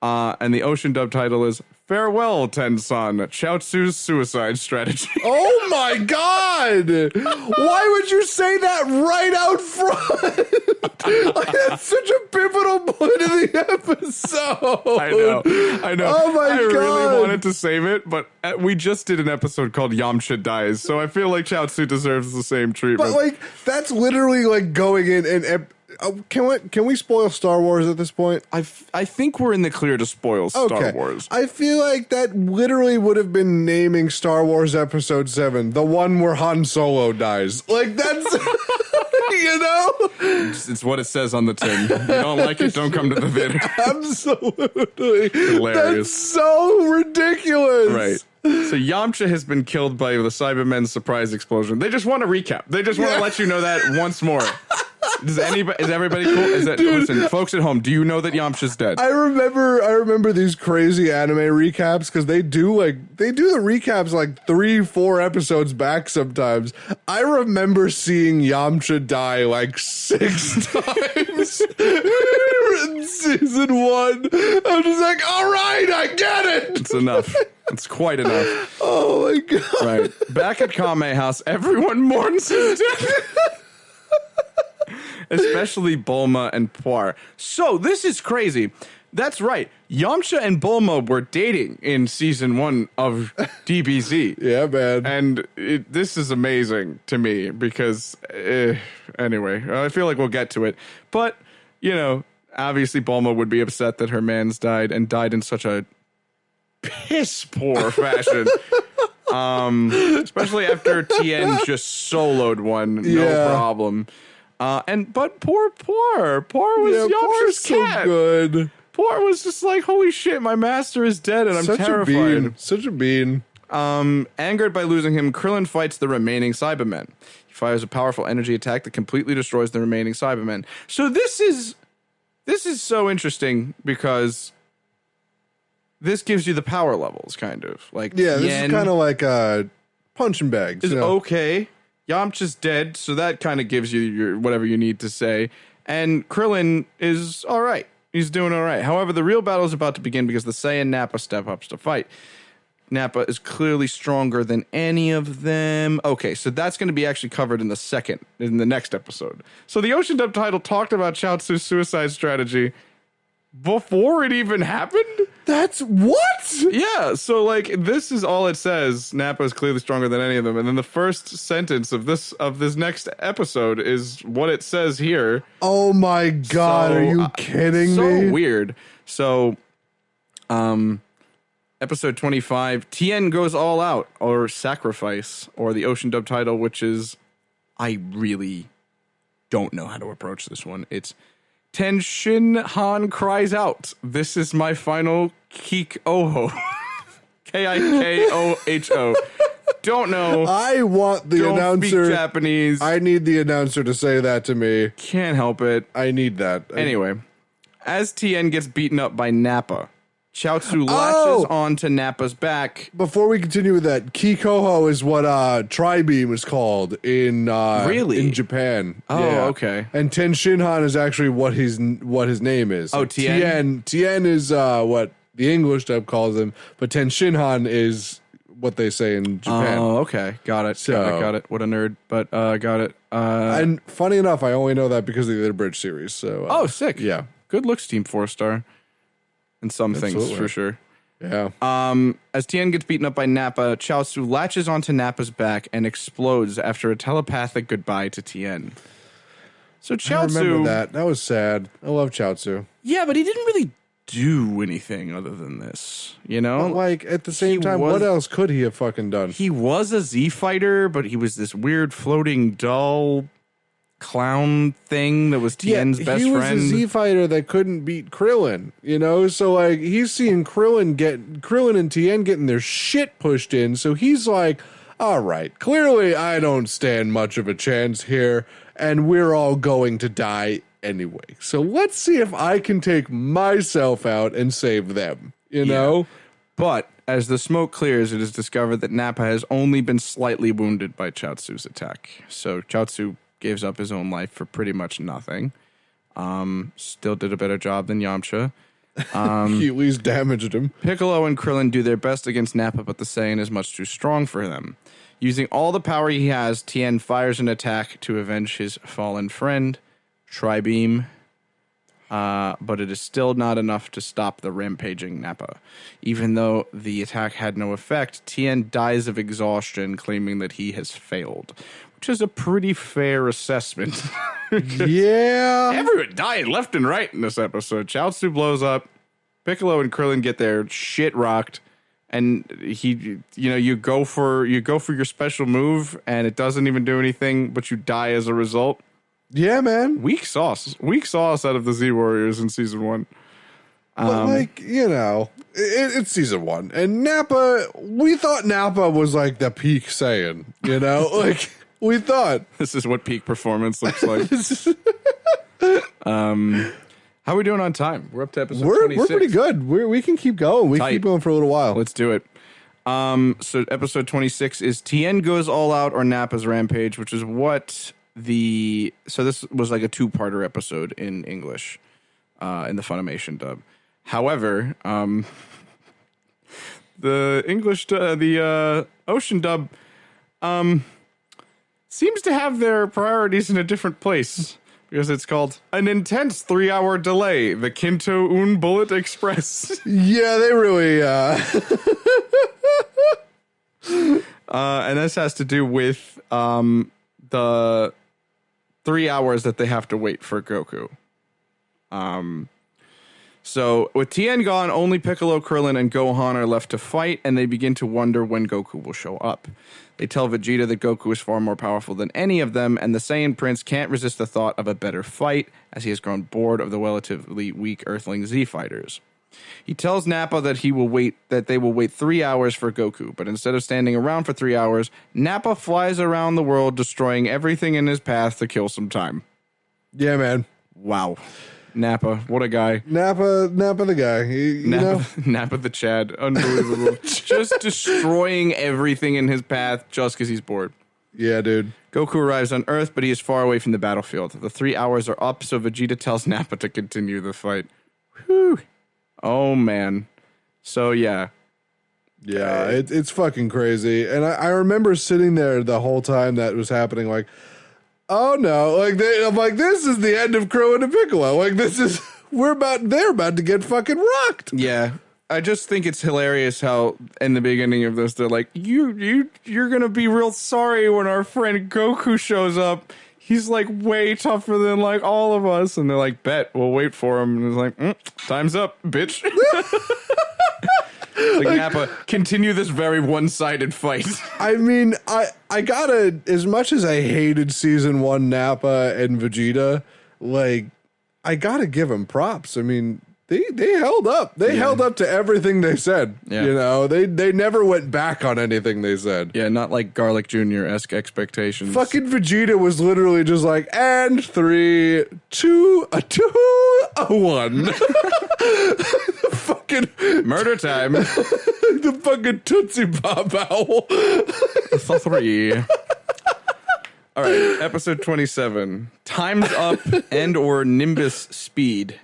And the Ocean dub title is Farewell, Tensan, Chaozu's Suicide Strategy. Oh my god! Why would you say that right out front? Like, that's such a pivotal point of the episode. I know. Oh my I god! really wanted to save it, but we just did an episode called Yamcha Dies, so I feel like Chaozu deserves the same treatment. But like, that's literally like going in and. Can we spoil Star Wars at this point? I think we're in the clear to spoil Star Wars. I feel like that literally would have been naming Star Wars Episode 7, the one where Han Solo dies. Like, that's, you know? It's what it says on the tin. If you don't like it, don't come to the theater. Absolutely. Hilarious. That's so ridiculous. Right. So Yamcha has been killed by the Cybermen's surprise explosion. They just want to recap. They just want to let you know that once more. Is everybody cool? Listen, folks at home, do you know that Yamcha's dead? I remember these crazy anime recaps because they do the recaps like 3-4 episodes back sometimes. I remember seeing Yamcha die like 6 times in season 1. I'm just like, all right, I get it. It's enough. It's quite enough. Oh my god. Right. Back at Kame House, everyone mourns his death. Especially Bulma and Puar. So this is crazy. That's right. Yamcha and Bulma were dating in season 1 of DBZ. Yeah, man. And this is amazing to me because, anyway, I feel like we'll get to it. But, you know, obviously Bulma would be upset that her man's died and died in such a piss poor fashion. Especially after Tien just soloed one, no problem. But poor was Yamcha's cat. So good. Poor was just like, holy shit, my master is dead and I'm terrified. Such a bean. Angered by losing him, Krillin fights the remaining Cybermen. He fires a powerful energy attack that completely destroys the remaining Cybermen. So this is so interesting because this gives you the power levels, kind of. Like, yeah, this is kind of like punching bags. Is okay. Yamcha's dead, so that kind of gives you your whatever you need to say. And Krillin is all right. He's doing all right. However, the real battle is about to begin because the Saiyan Nappa step up to fight. Nappa is clearly stronger than any of them. Okay, so that's going to be actually covered in the next episode. So the Ocean Dub title talked about Chaozu's suicide strategy before it even happened? That's what? Yeah, so like this is all it says. Nappa is clearly stronger than any of them, and then the first sentence of this next episode is what it says here. Oh my god, are you kidding me? So weird. So episode 25, Tien goes all out, or sacrifice, or the Ocean Dub title, which is I really don't know how to approach this one. It's Ten Shin Han cries out, "This is my final Kikoho." Kikoho. Don't know. I want the Don't announcer. speak Japanese. I need the announcer to say that to me. Can't help it. I need that. Anyway, as Tien gets beaten up by Nappa, Chaozu latches onto Nappa's back. Before we continue with that, Kikoho is what Tri-Beam is called in in Japan. Oh, okay. And Ten Shinhan is actually what his name is. Oh, Tien? Tien is what the English dub calls him, but Ten Shinhan is what they say in Japan. Oh, okay. Got it. Got it. What a nerd. But got it. And funny enough, I only know that because of the Bridge series. So sick. Yeah. Good looks, Team 4-star. And some things, for sure. Yeah. As Tien gets beaten up by Nappa, Chaozu latches onto Nappa's back and explodes after a telepathic goodbye to Tien. So Chaozu... I remember that. That was sad. I love Chaozu. Yeah, but he didn't really do anything other than this, you know? But like, at the same time, what else could he have fucking done? He was a Z-fighter, but he was this weird floating doll clown thing that was Tien's best friend. He was a Z-fighter that couldn't beat Krillin, you know? So like, he's seeing Krillin and Tien getting their shit pushed in, so he's like, all right, clearly I don't stand much of a chance here, and we're all going to die anyway. So let's see if I can take myself out and save them, you know? But as the smoke clears, it is discovered that Nappa has only been slightly wounded by Chaozu's attack. So Chaozu gives up his own life for pretty much nothing. Still did a better job than Yamcha. He at least damaged him. Piccolo and Krillin do their best against Nappa, but the Saiyan is much too strong for them. Using all the power he has, Tien fires an attack to avenge his fallen friend, Tri-Beam. But it is still not enough to stop the rampaging Nappa. Even though the attack had no effect, Tien dies of exhaustion, claiming that he has failed, which is a pretty fair assessment. Yeah. Everyone dying left and right in this episode. Chaozu blows up, Piccolo and Krillin get their shit rocked, and you go for your special move, and it doesn't even do anything, but you die as a result. Yeah, man. Weak sauce out of the Z Warriors in season 1. But it's season 1, and Nappa. We thought Nappa was like the peak Saiyan. Like we thought. This is what peak performance looks like. How are we doing on time? We're up to episode 26. We're pretty good. We can keep going. We can keep going for a little while. Let's do it. So episode 26 is Tien goes all out or Nappa's rampage, which is what so this was like a 2-parter episode in English, in the Funimation dub. However, the English, the Ocean dub, seems to have their priorities in a different place, because it's called An Intense 3-Hour Delay, the Kinto Un Bullet Express. Yeah, they really, and this has to do with, the 3 hours that they have to wait for Goku. So with Tien gone, only Piccolo, Krillin, and Gohan are left to fight, and they begin to wonder when Goku will show up. They tell Vegeta that Goku is far more powerful than any of them, and the Saiyan Prince can't resist the thought of a better fight, as he has grown bored of the relatively weak Earthling Z fighters. He tells Nappa that they will wait 3 hours for Goku, but instead of standing around for 3 hours, Nappa flies around the world, destroying everything in his path to kill some time. Yeah, man. Wow. Nappa, what a guy. Nappa the guy. Nappa the Chad. Unbelievable. Just destroying everything in his path just because he's bored. Yeah, dude. Goku arrives on Earth, but he is far away from the battlefield. The 3 hours are up, so Vegeta tells Nappa to continue the fight. Whew. Oh, man. So, yeah. Yeah, it's fucking crazy. And I remember sitting there the whole time that was happening, like, oh no, I'm like, this is the end of Krillin and Piccolo. Like, they're about to get fucking rocked. Yeah. I just think it's hilarious how in the beginning of this, they're like, you're going to be real sorry when our friend Goku shows up. He's like way tougher than like all of us. And they're like, bet, we'll wait for him. And it's like, time's up, bitch. Like, Nappa, continue this very one-sided fight. I mean, I gotta, as much as I hated season 1 Nappa and Vegeta, like, I gotta give them props. I mean, they held up. They held up to everything they said. Yeah. They never went back on anything they said. Yeah, not like Garlic Jr.-esque expectations. Fucking Vegeta was literally just like, and 3, 2, 1. Fucking murder time. The fucking Tootsie Pop owl. 3. All right, episode 27. Time's Up and or Nimbus Speed.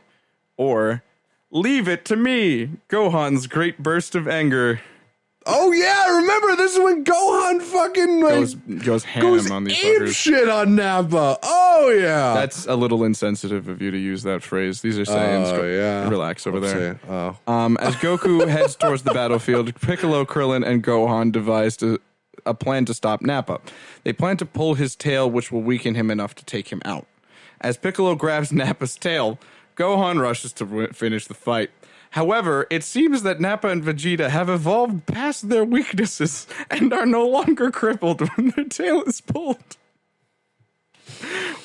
Or Leave It to Me. Gohan's great burst of anger. Oh yeah, remember this is when Gohan fucking like, goes ham on these fuckers. Shit on Nappa. Oh yeah. That's a little insensitive of you to use that phrase. These are Saiyans. Oh yeah. Relax over there. Oh. As Goku heads towards the battlefield, Piccolo, Krillin, and Gohan devised a plan to stop Nappa. They plan to pull his tail, which will weaken him enough to take him out. As Piccolo grabs Nappa's tail, Gohan rushes to finish the fight. However, it seems that Nappa and Vegeta have evolved past their weaknesses and are no longer crippled when their tail is pulled.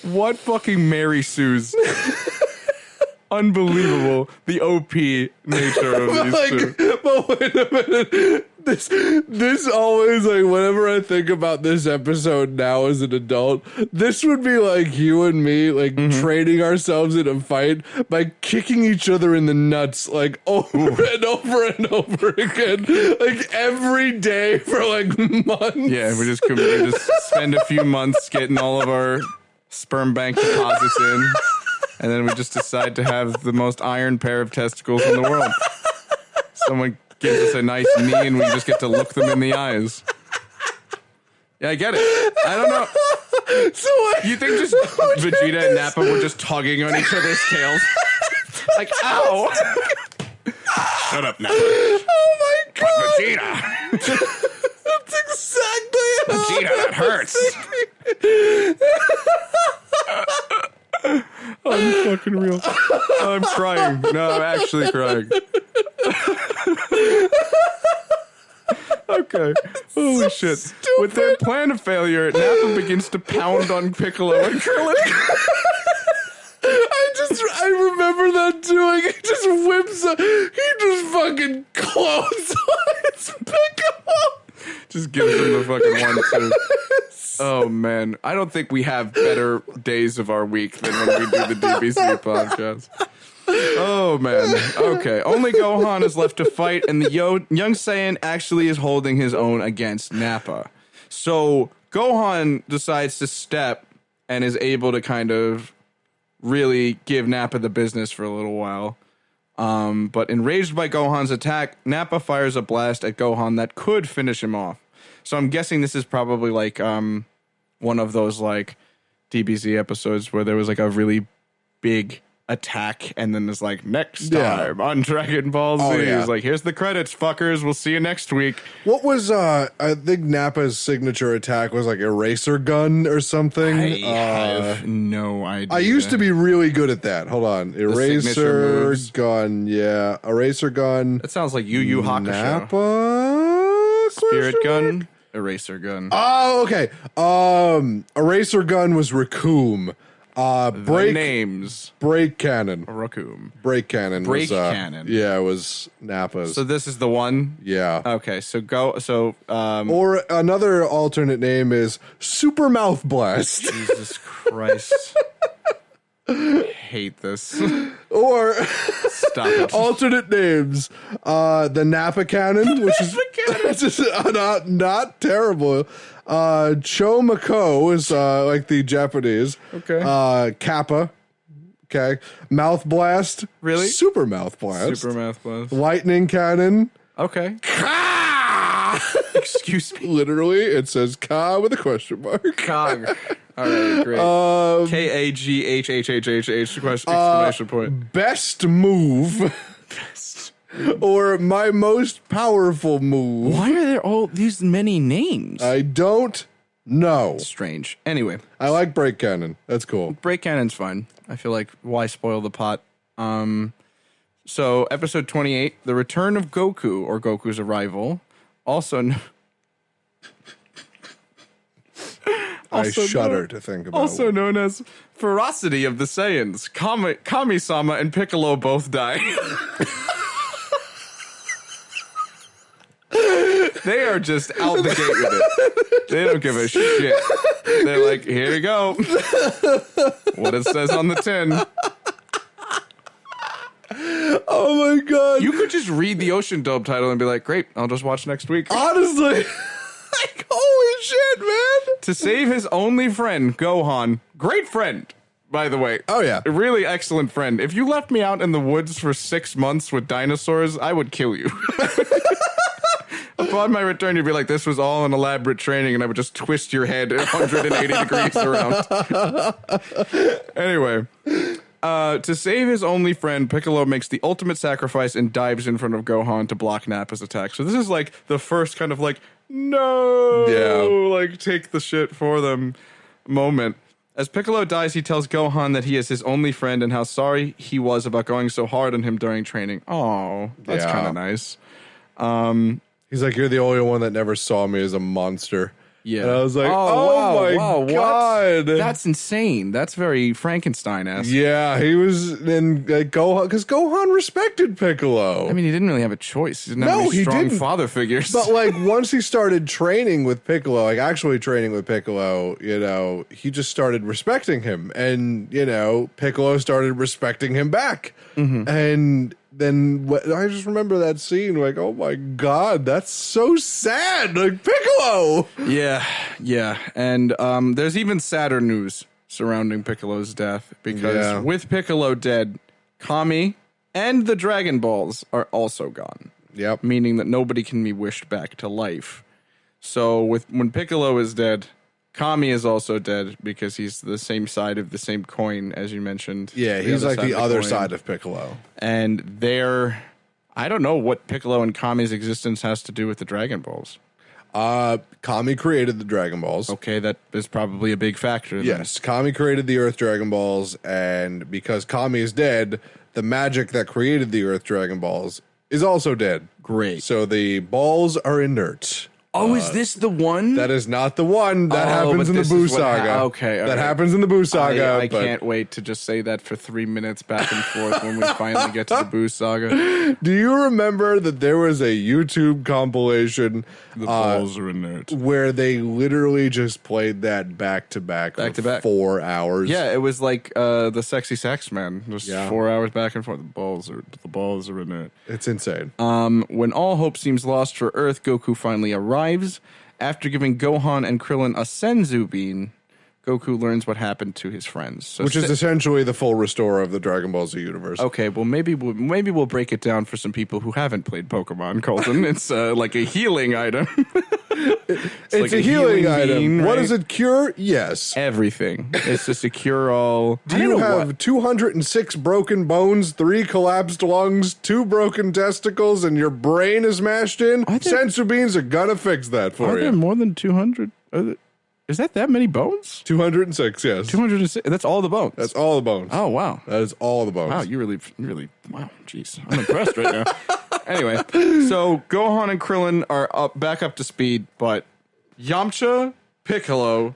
What fucking Mary Sue's. Unbelievable. The OP nature of these two. But wait a minute. This always, like, whenever I think about this episode now as an adult, this would be like you and me, like, training ourselves in a fight by kicking each other in the nuts, like, over and over and over again, like, every day for, like, months. Yeah, we just spend a few months getting all of our sperm bank deposits in, and then we just decide to have the most iron pair of testicles in the world. Someone gives us a nice knee, and we just get to look them in the eyes. Yeah, I get it. I don't know. So what? You think just Vegeta and Nappa were just tugging on each other's tails? Like, ow! Shut up now. Oh my god! Vegeta. That's exactly how Vegeta, that hurts. I'm fucking real. I'm crying. No, I'm actually crying. Okay. Holy shit. stupid. With their plan of failure, Nappa begins to pound on Piccolo and Krillin. I remember that too. He just whips. He just fucking clotheslines Piccolo. Just gives him the fucking 1-2. Oh man, I don't think we have better days of our week than when we do the DBZ podcast. Oh man. Okay. Only Gohan is left to fight, and the Young Saiyan actually is holding his own against Nappa. So Gohan decides to step and is able to kind of really give Nappa the business for a little while. But enraged by Gohan's attack, Nappa fires a blast at Gohan that could finish him off. So I'm guessing this is probably like one of those like DBZ episodes where there was like a really big attack, and then there's like next time on Dragon Ball Z. It's like, here's the credits, fuckers. We'll see you next week. What was I think Nappa's signature attack was like Eraser Gun or something. I have no idea. I used to be really good at that. Hold on. signature Eraser moves. Gun, yeah. Eraser Gun. That sounds like Yu Yu Hakusho. Nappa? Spirit Question mark? Gun, Eraser Gun. Oh, okay. Eraser Gun was Raccoon. The names. Break Cannon. Raccoon. Break Cannon. Break was, Cannon. Yeah, it was Nappa's. So this is the one. yeah. Okay, so go. So Or another alternate name is Super Mouth Blast. Jesus Christ. I hate this. Or Stop it. alternate names, the Nappa Cannon, which is just not terrible. Cho Mako is like the Japanese. Okay. Kappa. Okay. Mouth Blast. Really? Super Mouth Blast. Super Math Blast. Lightning Cannon. Okay. Ka! Excuse me. Literally, it says Ka with a question mark. Cog. All right, great. KAGHHHH exclamation point. Best move. Or my most powerful move. Why are there all these many names? I don't know. Strange. Anyway, I like Break Cannon. That's cool. Break Cannon's fine. I feel like why spoil the pot? So episode 28, The Return of Goku, or Goku's Arrival, also I shudder to think about also known as Ferocity of the Saiyans. Kami-sama and Piccolo both die. They are just out the gate with it. They don't give a shit. They're like, here we go. What it says on the tin. Oh my god. You could just read the Ocean Dome title and be like, great, I'll just watch next week. Honestly, like, holy shit, man. To save his only friend, Gohan, great friend, by the way. Oh, yeah. A really excellent friend. If you left me out in the woods for 6 months with dinosaurs, I would kill you. Upon my return, you'd be like, this was all an elaborate training, and I would just twist your head 180 degrees around. Anyway, to save his only friend, Piccolo makes the ultimate sacrifice and dives in front of Gohan to block Nappa's attack. So this is like the first kind of like, no, like take the shit for them moment. As Piccolo dies, he tells Gohan that he is his only friend and how sorry he was about going so hard on him during training. Oh, that's Yeah. kind of nice. He's like, you're the only one that never saw me as a monster. Yeah. And I was like, oh my god. What? That's insane. That's very Frankenstein-esque. Yeah, he was in like Gohan, because Gohan respected Piccolo. I mean, he didn't really have a choice. He didn't have any strong father figures. But like once he started training with Piccolo, like actually training with Piccolo, you know, he just started respecting him, and you know, Piccolo started respecting him back, and then I just remember that scene, like, oh my god, that's so sad, like Piccolo. Yeah. And there's even sadder news. surrounding Piccolo's death because Yeah. with Piccolo dead, Kami and the Dragon Balls are also gone. Yep. Meaning that nobody can be wished back to life. So when Piccolo is dead, Kami is also dead because he's the same side of the same coin as you mentioned. Yeah, The he's other like side the of other coin. side of Piccolo. And I don't know what Piccolo and Kami's existence has to do with the Dragon Balls. Kami created the Dragon Balls. Okay, that is probably a big factor. then. Yes, Kami created the Earth Dragon Balls, and because Kami is dead, the magic that created the Earth Dragon Balls is also dead. Great. So the balls are inert. Oh, is this the one? That is not the one. That Oh, happens but in the this Boo is what Saga. okay, all that right. happens in the Boo Saga. I but can't wait to just say that for 3 minutes back and forth when we finally get to the Boo Saga. Do you remember that there was a YouTube compilation The balls are inert. where they literally just played that back to back Back to back. 4 hours? Yeah, it was like the Sexy Sax Man. Just Yeah. 4 hours back and forth. The balls are inert. It's insane. When all hope seems lost for Earth, Goku finally arrives. After giving Gohan and Krillin a Senzu bean, Goku learns what happened to his friends. So Which is essentially the full restore of the Dragon Ball Z universe. okay. Well, maybe we'll break it down for some people who haven't played Pokemon. Colton, it's like a healing item. It's like a healing item. bean, What right? does it cure? Yes. Everything. It's just a cure-all. Do you have 206 broken bones, 3 collapsed lungs, 2 broken testicles, and your brain is mashed in? Are there- Sensu beans are gonna fix that for Are you. there more than 200? Is that many bones? 206, yes. 206. That's all the bones. That's all the bones. Oh wow. That is all the bones. Wow, you really, wow, jeez. I'm impressed right now. Anyway, so Gohan and Krillin are back up to speed, but Yamcha, Piccolo,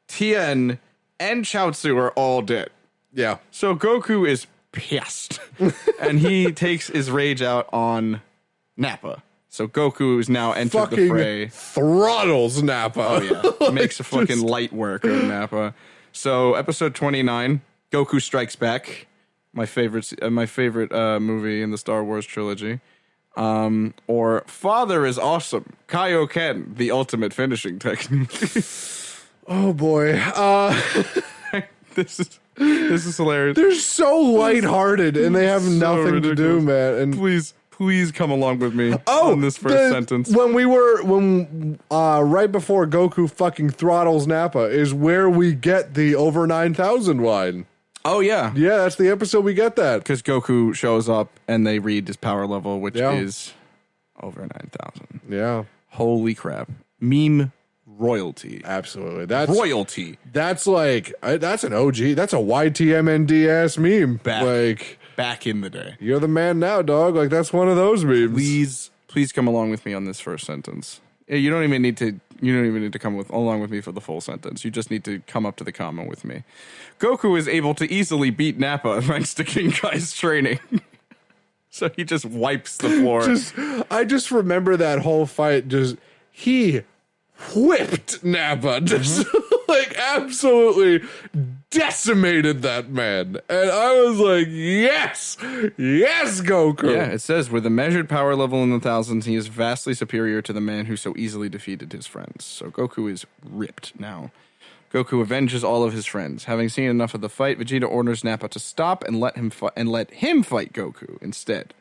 Tien, and Chaozu are all dead. Yeah. So Goku is pissed, and he takes his rage out on Nappa. So Goku is now entered the fray. Fucking throttles Nappa. Oh yeah, makes a fucking light work of Nappa. So episode 29, Goku Strikes Back, my favorite movie in the Star Wars trilogy. Or Father is Awesome, Kaioken, the ultimate finishing technique. Oh boy. This is hilarious. They're so lighthearted and they have nothing to do, ridiculous. man. And Please come along with me on this first sentence. When right before Goku fucking throttles Nappa is where we get the over 9,000 line. Oh yeah, Yeah, that's the episode we get that. because Goku shows up and they read his power level, which Yeah. is over 9,000. Yeah, Holy crap! Meme royalty. absolutely. That's Royalty. That's like that's an OG. That's a YTMND ass meme. Back. Like Back in the day. you're the man now, dog. Like that's one of those memes. Please come along with me on this first sentence. You don't even need to come along with me for the full sentence. You just need to come up to the comma with me. Goku is able to easily beat Nappa thanks to King Kai's training. So he just wipes the floor. I just remember that whole fight. He whipped Nappa, just like absolutely decimated that man, and I was like, yes, Goku. Yeah, it says with a measured power level in the thousands, he is vastly superior to the man who so easily defeated his friends. So Goku is ripped now. Goku avenges all of his friends. Having seen enough of the fight, Vegeta orders Nappa to stop and let him fight Goku instead.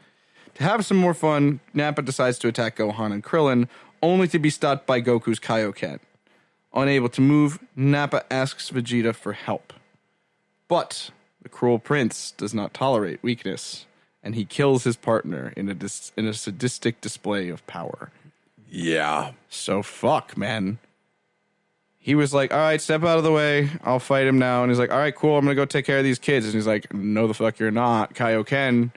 To have some more fun, Nappa decides to attack Gohan and Krillin, only to be stopped by Goku's Kaioken. Unable to move, Nappa asks Vegeta for help. But the cruel prince does not tolerate weakness, and he kills his partner in a sadistic display of power. Yeah. So fuck, man. He was like, all right, step out of the way. I'll fight him now. And he's like, all right, cool. I'm going to go take care of these kids. And he's like, no, the fuck you're not. Kaioken.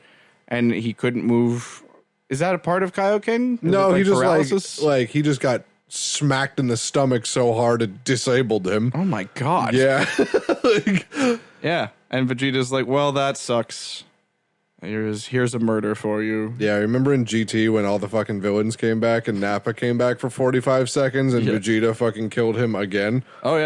And he couldn't move. Is that a part of Kaioken? Is No, it he just paralysis? like he just got smacked in the stomach so hard it disabled him. Oh my God. Yeah. Like, Yeah. And Vegeta's like, well, that sucks. Here's a murder for you. yeah, remember in GT when all the fucking villains came back and Nappa came back for 45 seconds and Yeah. Vegeta fucking killed him again? Oh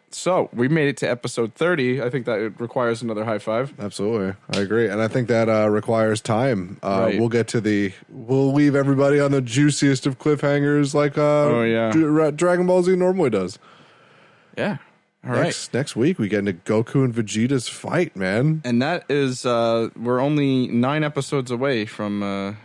So we made it to episode 30. I think that it requires another high five. Absolutely. I agree. And I think that requires time. Right. We'll leave everybody on the juiciest of cliffhangers like Dragon Ball Z normally does. Yeah. All right. Next week, we get into Goku and Vegeta's fight, man. And that is, we're only 9 episodes away from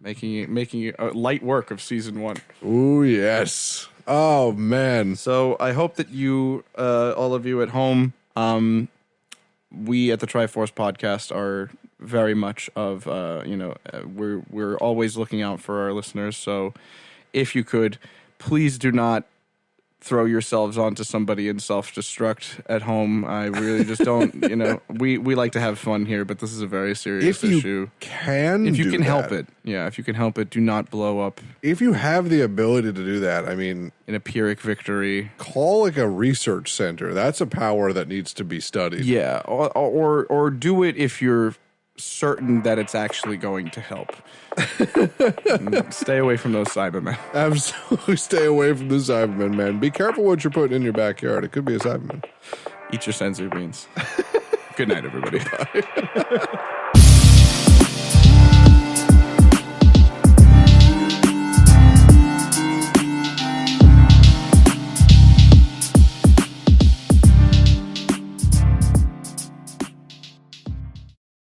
making it light work of season 1. Ooh, yes. Oh, man. So I hope that you, all of you at home, we at the Triforce Podcast are very much of, we're always looking out for our listeners. So if you could, please do not throw yourselves onto somebody in self-destruct at home. I really just don't, we like to have fun here, but this is a very serious issue. If you can help it. Yeah, if you can help it, do not blow up. If you have the ability to do that, I mean, in a Pyrrhic victory. Call like a research center. That's a power that needs to be studied. Yeah, or do it if you're certain that it's actually going to help. Stay away from those Cybermen. Absolutely stay away from the Cybermen, man. Be careful what you're putting in your backyard. It could be a Cyberman. Eat your sensory beans. Good night, everybody. Bye.